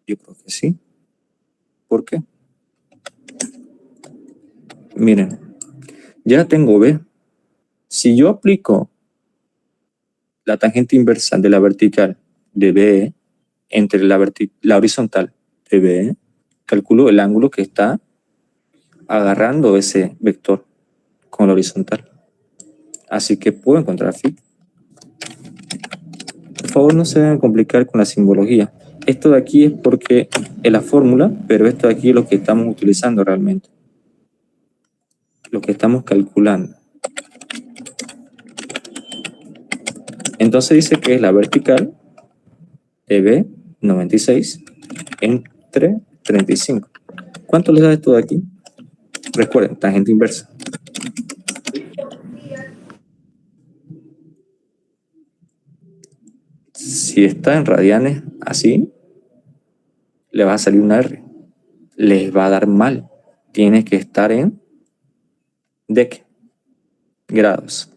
Yo creo que sí. ¿Por qué? Miren, ya tengo B. Si yo aplico la tangente inversa de la vertical de B entre la horizontal de B, calculo el ángulo que está agarrando ese vector con la horizontal. Así que puedo encontrar phi. Por favor, no se deben complicar con la simbología. Esto de aquí es porque es la fórmula, pero esto de aquí es lo que estamos utilizando realmente. Lo que estamos calculando. Entonces dice que es la vertical de B, 96, entre 35. ¿Cuánto les da esto de aquí? Recuerden, tangente inversa. Si está en radianes así, le va a salir una R. Les va a dar mal. Tiene que estar en dec, grados.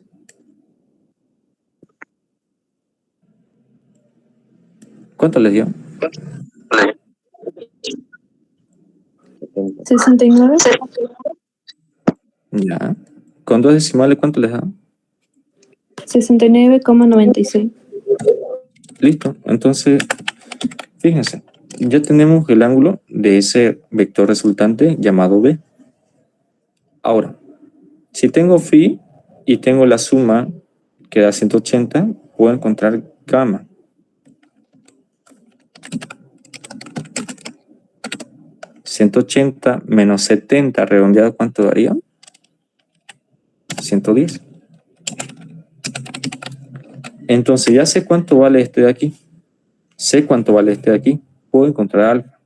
¿Cuánto les dio? 69. Ya. Con dos decimales, ¿cuánto les da? 69,96. Listo. Entonces, fíjense, ya tenemos el ángulo de ese vector resultante llamado B. Ahora, si tengo phi y tengo la suma que da 180, puedo encontrar gamma. ¿180 menos 70 redondeado cuánto daría? 110. Entonces ya sé cuánto vale este de aquí. Sé cuánto vale este de aquí. Puedo encontrar alfa.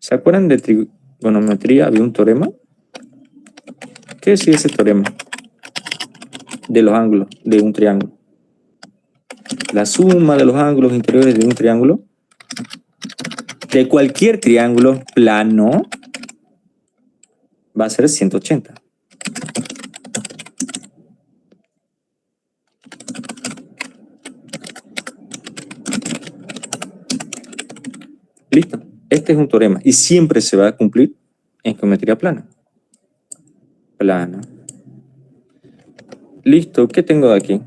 ¿Se acuerdan de trigonometría? Había un teorema. ¿Qué decía ese teorema? De los ángulos de un triángulo. La suma de los ángulos interiores de un triángulo, de cualquier triángulo plano, va a ser 180. Listo. Este es un teorema y siempre se va a cumplir en geometría plana. Plana. Listo. ¿Qué tengo de aquí?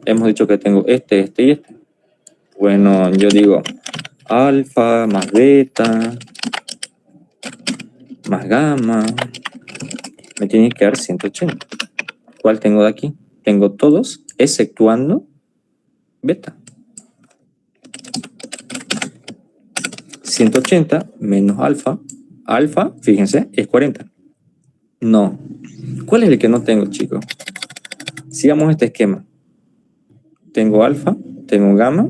Hemos dicho que tengo este, este y este. Bueno, yo digo alfa más beta más gamma. Me tiene que dar 180. ¿Cuál tengo de aquí? Tengo todos, exceptuando beta. 180 menos alfa. Alfa, fíjense, es 40. No. ¿Cuál es el que no tengo, chicos? Sigamos este esquema. Tengo alfa, tengo gamma.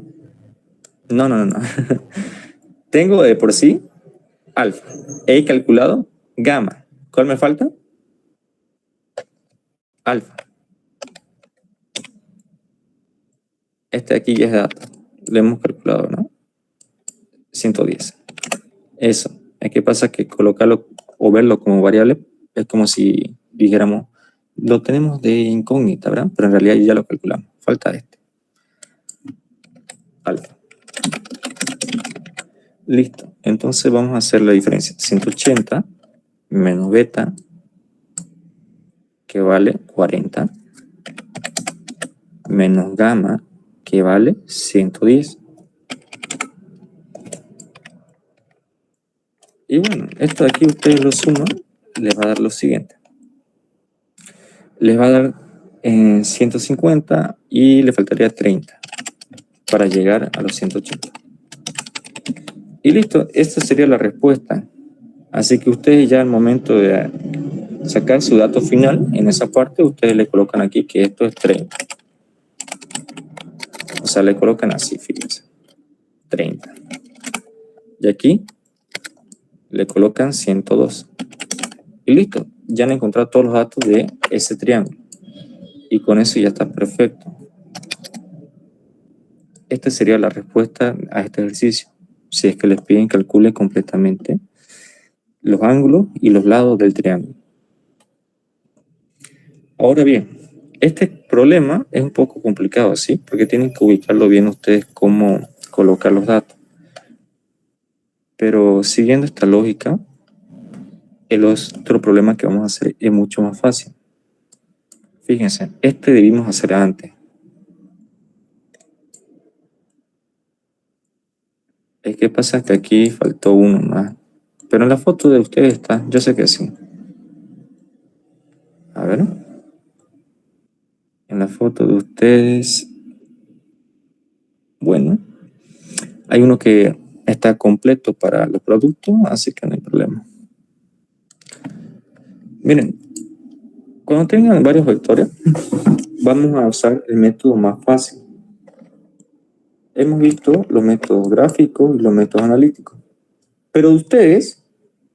No. Tengo de por sí alfa. He calculado gamma. ¿Cuál me falta? Alfa. Este de aquí ya es dato. Lo hemos calculado, ¿no? 110. Eso. ¿Qué pasa? Que colocarlo o verlo como variable es como si dijéramos, lo tenemos de incógnita, ¿verdad? Pero en realidad ya lo calculamos. Falta este. Alfa. Listo. Entonces vamos a hacer la diferencia. 180 menos beta, que vale 40, menos gamma, que vale 110. Y bueno, esto de aquí ustedes lo suman, les va a dar lo siguiente. Les va a dar 150 y le faltaría 30 para llegar a los 180. Y listo, esta sería la respuesta. Así que ustedes ya al momento de sacar su dato final, en esa parte ustedes le colocan aquí que esto es 30. O sea, le colocan así, fíjense. 30. Y aquí le colocan 102. Y listo, ya han encontrado todos los datos de ese triángulo. Y con eso ya está perfecto. Esta sería la respuesta a este ejercicio. Si es que les piden calculen completamente los ángulos y los lados del triángulo. Ahora bien, este problema es un poco complicado, ¿sí? Porque tienen que ubicarlo bien ustedes cómo colocar los datos. Pero siguiendo esta lógica, el otro problema que vamos a hacer es mucho más fácil. Fíjense, este debimos hacer antes. ¿Qué pasa? Que aquí faltó uno más. Pero en la foto de ustedes está, yo sé que sí. A ver. En la foto de ustedes, bueno, hay uno que está completo para los productos, así que no hay problema. Miren, cuando tengan varios vectores, vamos a usar el método más fácil. Hemos visto los métodos gráficos y los métodos analíticos. Pero ustedes,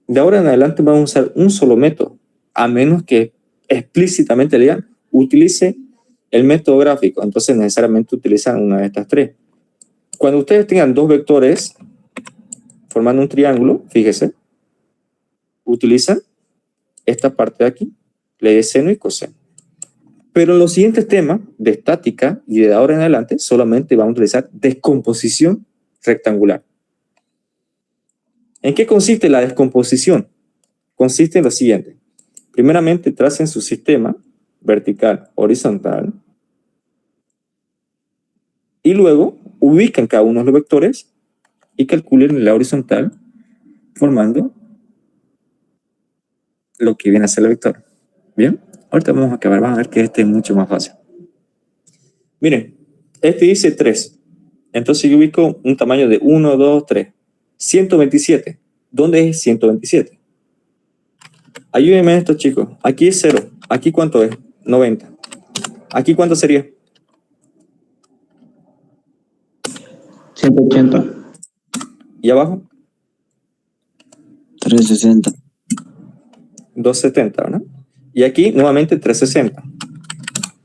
de ahora en adelante, van a usar un solo método, a menos que explícitamente le digan, utilice el método gráfico. Entonces necesariamente utilizan una de estas tres. Cuando ustedes tengan dos vectores formando un triángulo, fíjese, utilizan esta parte de aquí, ley de seno y coseno. Pero en los siguientes temas de estática y de ahora en adelante solamente vamos a utilizar descomposición rectangular. ¿En qué consiste la descomposición? Consiste en lo siguiente. Primeramente tracen su sistema vertical, horizontal, y luego ubican cada uno de los vectores y calculen la horizontal formando lo que viene a ser el vector. Bien, ahorita vamos a acabar, van a ver que este es mucho más fácil. Miren, este dice 3. Entonces yo ubico un tamaño de 1, 2, 3. 127. ¿Dónde es 127? Ayúdenme en esto, chicos. Aquí es 0. ¿Aquí cuánto es? 90. ¿Aquí cuánto sería? 180. ¿Y abajo? 360. 270, ¿no? Y aquí nuevamente 360.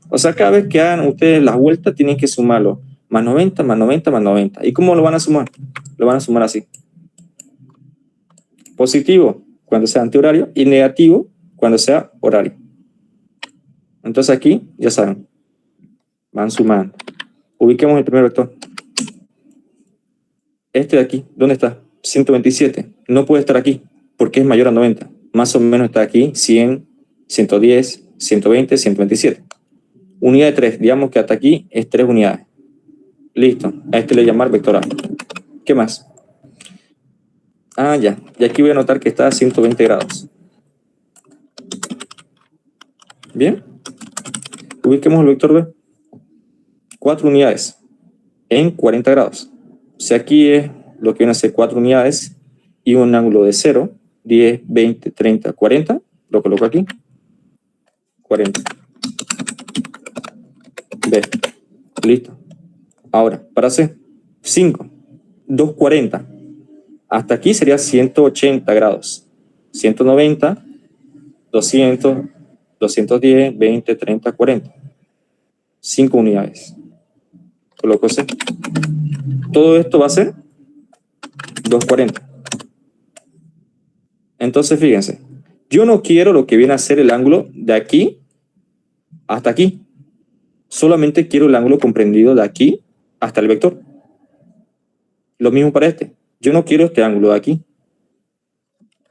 O sea, cada vez que hagan ustedes las vueltas tienen que sumarlo. Más 90, más 90, más 90. ¿Y cómo lo van a sumar? Lo van a sumar así. Positivo cuando sea antihorario y negativo cuando sea horario. Entonces aquí, ya saben, van sumando. Ubiquemos el primer vector. Este de aquí, ¿dónde está? 127. No puede estar aquí porque es mayor a 90. Más o menos está aquí 100, 110, 120, 127. Unidad de 3, digamos que hasta aquí es 3 unidades. Listo, a este le voy a llamar vector A. ¿Qué más? Ah, ya. Y aquí voy a notar que está a 120 grados. Bien. Ubiquemos el vector B. 4 unidades en 40 grados. O sea, aquí es lo que viene a ser 4 unidades y un ángulo de 0, 10, 20, 30, 40. Lo coloco aquí. 40. B. Listo. Ahora, para C, 5, 240. Hasta aquí sería 180 grados. 190, 200, 210, 20, 30, 40. 5 unidades. Coloco C. Todo esto va a ser 240. Entonces, fíjense. Yo no quiero lo que viene a ser el ángulo de aquí hasta aquí. Solamente quiero el ángulo comprendido de aquí hasta el vector. Lo mismo para este. Yo no quiero este ángulo de aquí.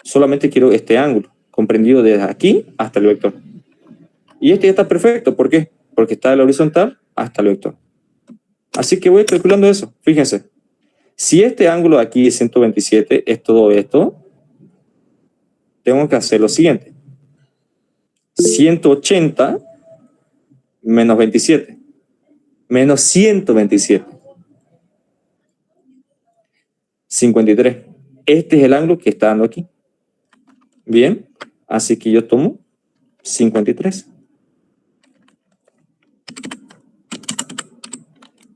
Solamente quiero este ángulo comprendido desde aquí hasta el vector. Y este ya está perfecto. ¿Por qué? Porque está de la horizontal hasta el vector. Así que voy calculando eso. Fíjense. Si este ángulo de aquí es 127, es todo esto, tengo que hacer lo siguiente. 180 menos 27. Menos 127. 53. Este es el ángulo que está dando aquí. Bien. Así que yo tomo 53.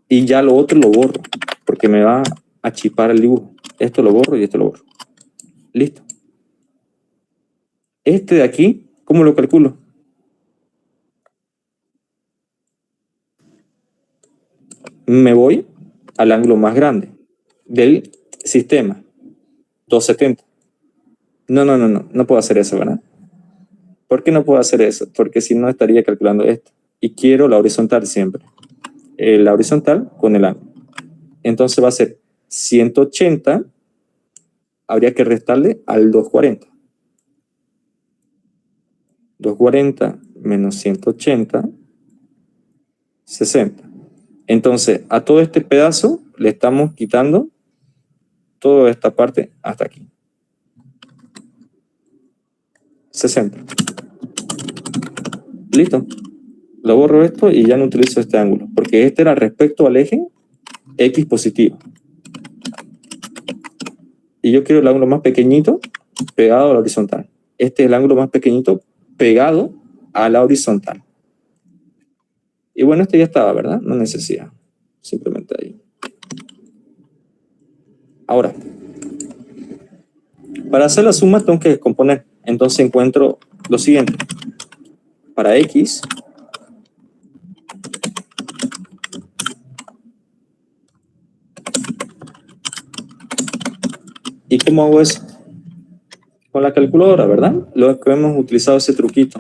Y ya lo otro lo borro, porque me va a chipar el dibujo. Esto lo borro y esto lo borro. Listo. Este de aquí, ¿cómo lo calculo? Me voy al ángulo más grande del sistema, 270. No puedo hacer eso, ¿verdad? ¿Por qué no puedo hacer eso? Porque si no estaría calculando esto. Y quiero la horizontal siempre. La horizontal con el ángulo. Entonces va a ser 180, habría que restarle al 240. 240 menos 180, 60. Entonces, a todo este pedazo le estamos quitando toda esta parte hasta aquí. 60. Listo. Lo borro esto y ya no utilizo este ángulo, porque este era respecto al eje X positivo. Y yo quiero el ángulo más pequeñito pegado a la horizontal. Este es el ángulo más pequeñito pegado a la horizontal. Y bueno, este ya estaba, ¿verdad? No necesita. Simplemente ahí. Ahora, para hacer la suma tengo que descomponer. Entonces encuentro lo siguiente. Para X, ¿y cómo hago eso? Con la calculadora, ¿verdad? Lo que hemos utilizado ese truquito.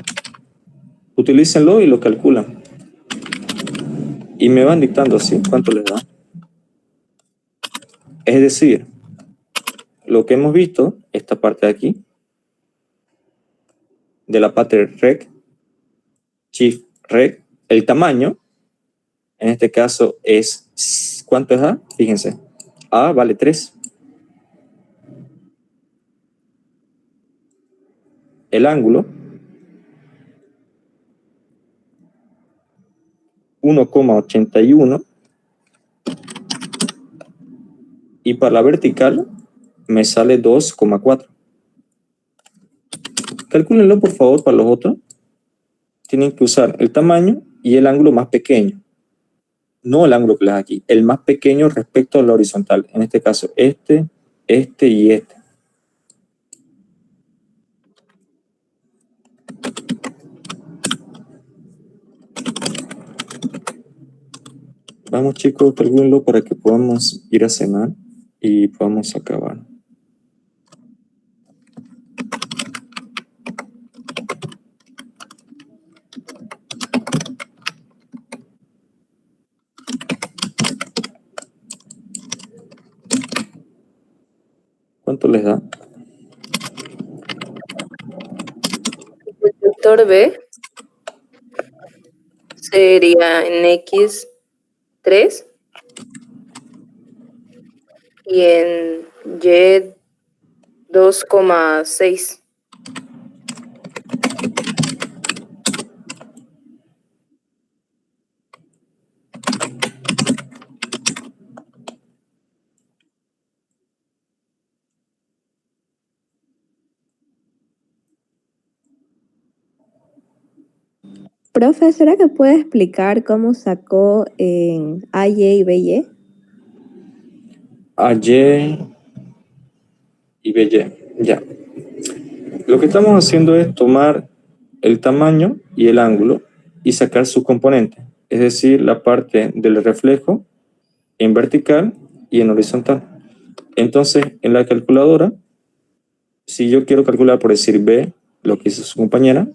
Utilícenlo y lo calculan. Y me van dictando así cuánto les da. Es decir, lo que hemos visto, esta parte de aquí, de la pattern rec, shift rec, el tamaño, en este caso es, ¿cuánto es A? Fíjense, A vale 3. El ángulo, 1,81. Y para la vertical me sale 2,4. Calcúlenlo por favor para los otros. Tienen que usar el tamaño y el ángulo más pequeño. No el ángulo que les da aquí, el más pequeño respecto a la horizontal. En este caso, este y este. Vamos chicos, calcúlenlo para que podamos ir a cenar y podamos acabar. ¿Cuánto les da? El vector B sería en X 3 y en Y 2,6. Profe, ¿será que puede explicar cómo sacó en AY y BY? AY y BY. Ya. Lo que estamos haciendo es tomar el tamaño y el ángulo y sacar su componente, es decir, la parte del reflejo en vertical y en horizontal. Entonces, en la calculadora, si yo quiero calcular, por decir B, lo que hizo su compañera,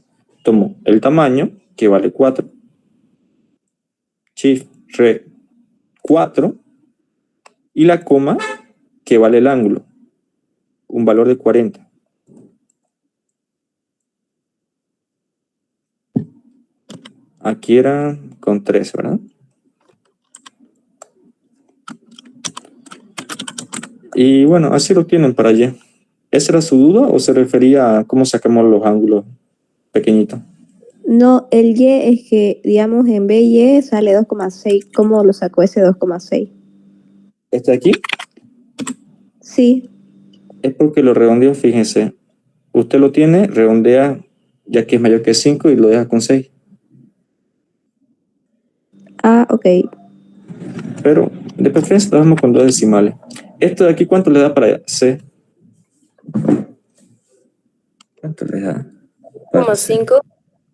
tomo el tamaño, que vale 4, Shift, Re, 4, y la coma, que vale el ángulo, un valor de 40. Aquí era con 3, ¿verdad? Y bueno, así lo tienen para allá. ¿Esa era su duda o se refería a cómo sacamos los ángulos pequeñitos? No, el Y es que, digamos, en BY sale 2,6. ¿Cómo lo sacó ese 2,6? Este de aquí Sí. es porque lo redondeo, fíjense. Usted lo tiene, redondea ya que es mayor que 5 y lo deja con 6. Ah, ok. Pero de preferencia lo dejamos con 2 decimales. Esto de aquí, ¿cuánto le da para C? ¿Cuánto le da para C? 5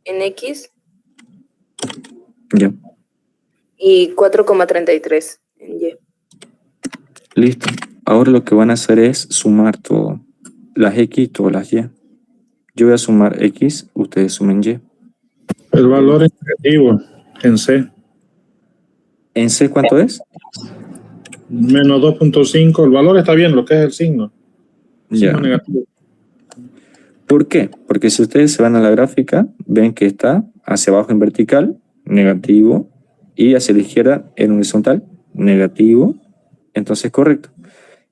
en X Ya, y 4,33 en Y. listo. Ahora lo que van a hacer es sumar todo. Las X y todas las Y. Yo voy a sumar X, ustedes sumen Y. El valor es negativo en C. ¿En C cuánto es? Menos 2,5. El valor está bien, lo que es el signo. Ya. Signo negativo. ¿Por qué? Porque si ustedes se van a la gráfica, ven que está hacia abajo en vertical, negativo, y hacia la izquierda en horizontal, negativo. Entonces, correcto.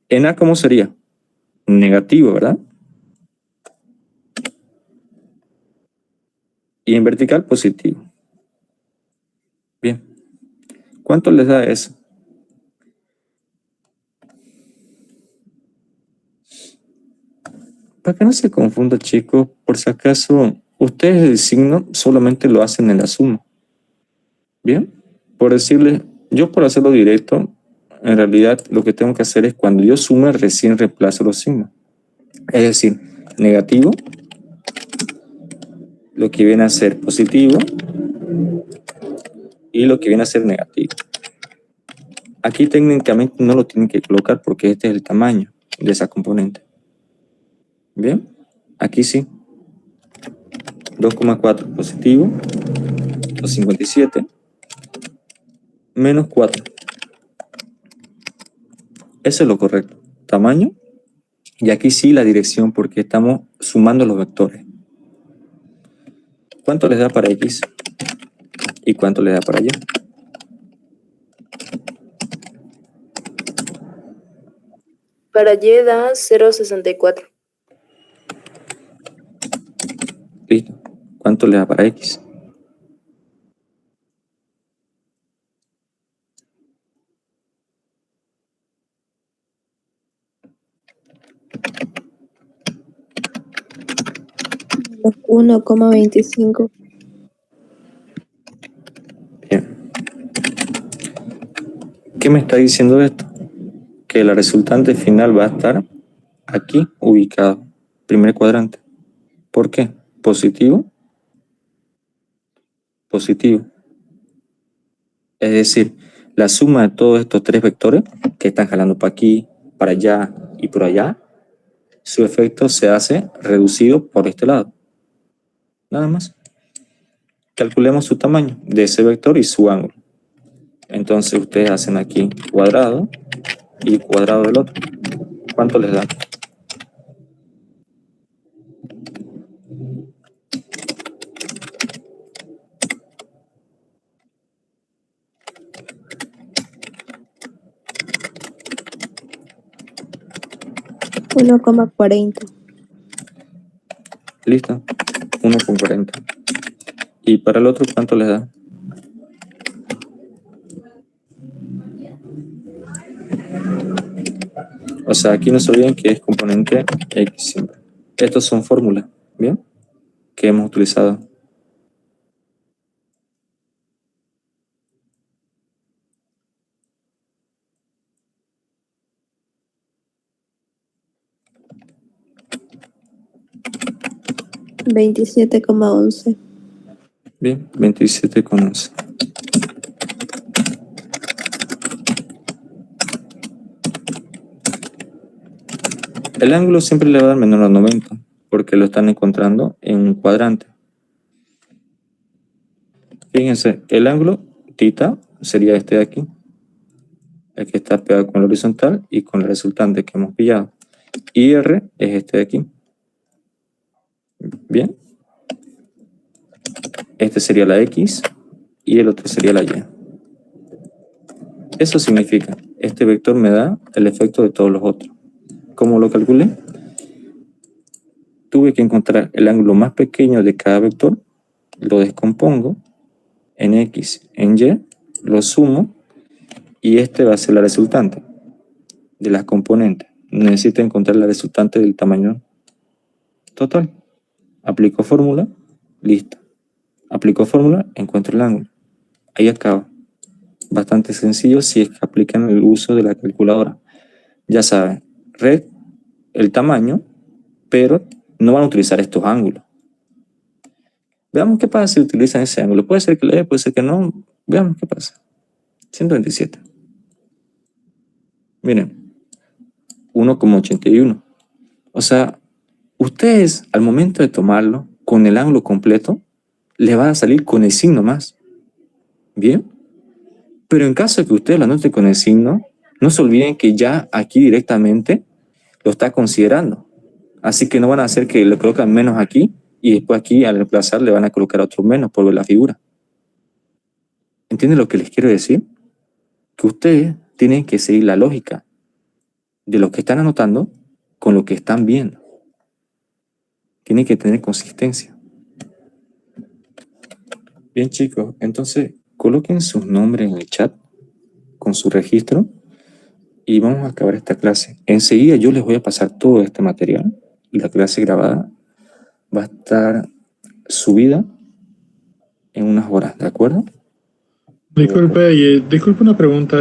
En A, ¿cómo sería? Negativo, ¿verdad? Y en vertical, positivo. Bien. ¿Cuánto les da eso? Para que no se confunda, chicos, por si acaso, ustedes el signo solamente lo hacen en la suma. Bien. Por decirles, yo por hacerlo directo, en realidad lo que tengo que hacer es cuando yo sume, recién reemplazo los signos. Es decir, negativo, lo que viene a ser positivo y lo que viene a ser negativo. Aquí técnicamente no lo tienen que colocar porque este es el tamaño de esa componente. Bien, aquí sí. 2,4 positivo, 257, menos 4. Eso es lo correcto. Tamaño. Y aquí sí la dirección porque estamos sumando los vectores. ¿Cuánto les da para X? ¿Y cuánto les da para Y? Para Y da 0,64. Listo. ¿Cuánto les da para X? Los 1,25. Bien. ¿Qué me está diciendo esto? Que la resultante final va a estar aquí ubicado, primer cuadrante. ¿Por qué? Positivo, positivo. Es decir, la suma de todos estos tres vectores que están jalando para aquí, para allá y por allá, su efecto se hace reducido por este lado. Nada más. Calculemos su tamaño de ese vector y su ángulo. Entonces ustedes hacen aquí cuadrado y cuadrado del otro. ¿Cuánto les da? 1,40. ¿Listo? 1,40. ¿Y para el otro cuánto les da? O sea, aquí no se olviden que es componente X siempre. Estos son fórmulas, ¿bien? Que hemos utilizado. 27,11. Bien, 27,11. El ángulo siempre le va a dar menor a 90, porque lo están encontrando en un cuadrante. Fíjense, el ángulo θ sería este de aquí, el que está pegado con la horizontal y con la resultante que hemos pillado. Y R es este de aquí. Bien. Este sería la X y el otro sería la Y. Eso significa, este vector me da el efecto de todos los otros. ¿Cómo lo calculé? Tuve que encontrar el ángulo más pequeño de cada vector, lo descompongo en X, en Y, lo sumo y este va a ser la resultante de las componentes. Necesito encontrar la resultante del tamaño total. Aplico fórmula, listo. Aplico fórmula, encuentro el ángulo. Ahí acaba. Bastante sencillo si es que aplican el uso de la calculadora. Ya saben, red, el tamaño, pero no van a utilizar estos ángulos. Veamos qué pasa si utilizan ese ángulo. Puede ser que le dé, puede ser que no. Veamos qué pasa. 127. Miren, 1,81. O sea, ustedes al momento de tomarlo con el ángulo completo, le va a salir con el signo más. ¿Bien? Pero en caso de que ustedes lo anoten con el signo, no se olviden que ya aquí directamente lo está considerando. Así que no van a hacer que le colocan menos aquí y después aquí al reemplazar le van a colocar otro menos por ver la figura. ¿Entienden lo que les quiero decir? Que ustedes tienen que seguir la lógica de lo que están anotando con lo que están viendo. Tienen que tener consistencia. Bien, chicos, entonces coloquen sus nombres en el chat con su registro y vamos a acabar esta clase. Enseguida yo les voy a pasar todo este material y la clase grabada va a estar subida en unas horas, ¿de acuerdo? Disculpe una pregunta,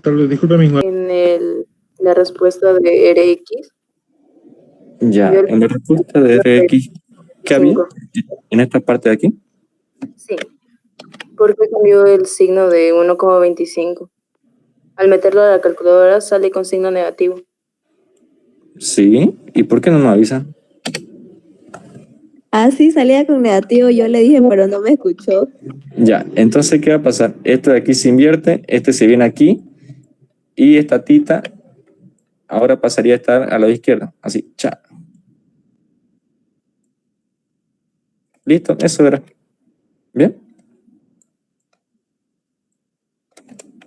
tal vez, disculpe mi ignorancia. En la respuesta de RX, Ya, Yo el- en la respuesta de RX, ¿qué había en esta parte de aquí? sí. ¿Por qué cambió el signo de 1,25? Al meterlo a la calculadora sale con signo negativo. Sí, ¿y por qué no me avisan? Ah, sí, salía con negativo. Yo le dije, pero no me escuchó. Ya, entonces, ¿qué va a pasar? Esto de aquí se invierte, este se viene aquí y esta tita ahora pasaría a estar a la izquierda, así, cha. Listo, eso era. Bien.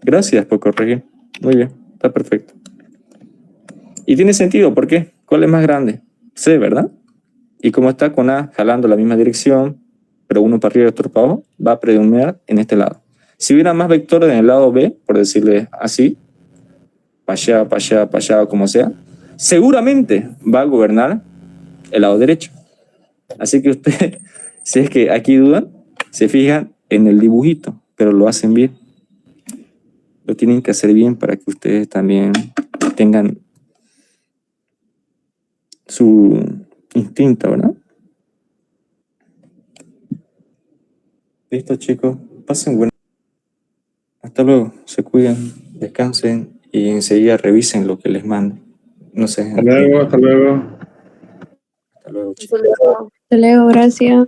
Gracias por corregir. Muy bien, está perfecto. Y tiene sentido, ¿por qué? ¿Cuál es más grande? C, ¿verdad? Y como está con A jalando la misma dirección, pero uno para arriba y otro para abajo, va a predominar en este lado. Si hubiera más vectores en el lado B, por decirle así, para allá, como sea, seguramente va a gobernar el lado derecho. Así que ustedes, si es que aquí dudan, se fijan en el dibujito, pero lo hacen bien. Lo tienen que hacer bien para que ustedes también tengan su instinto, ¿verdad? Listo, chicos. Pasen buenas. Hasta luego. Se cuidan, descansen y enseguida revisen lo que les mando. No sé. Hasta luego, hasta luego. Hasta luego, chicos. Eso le da Te leo, gracias.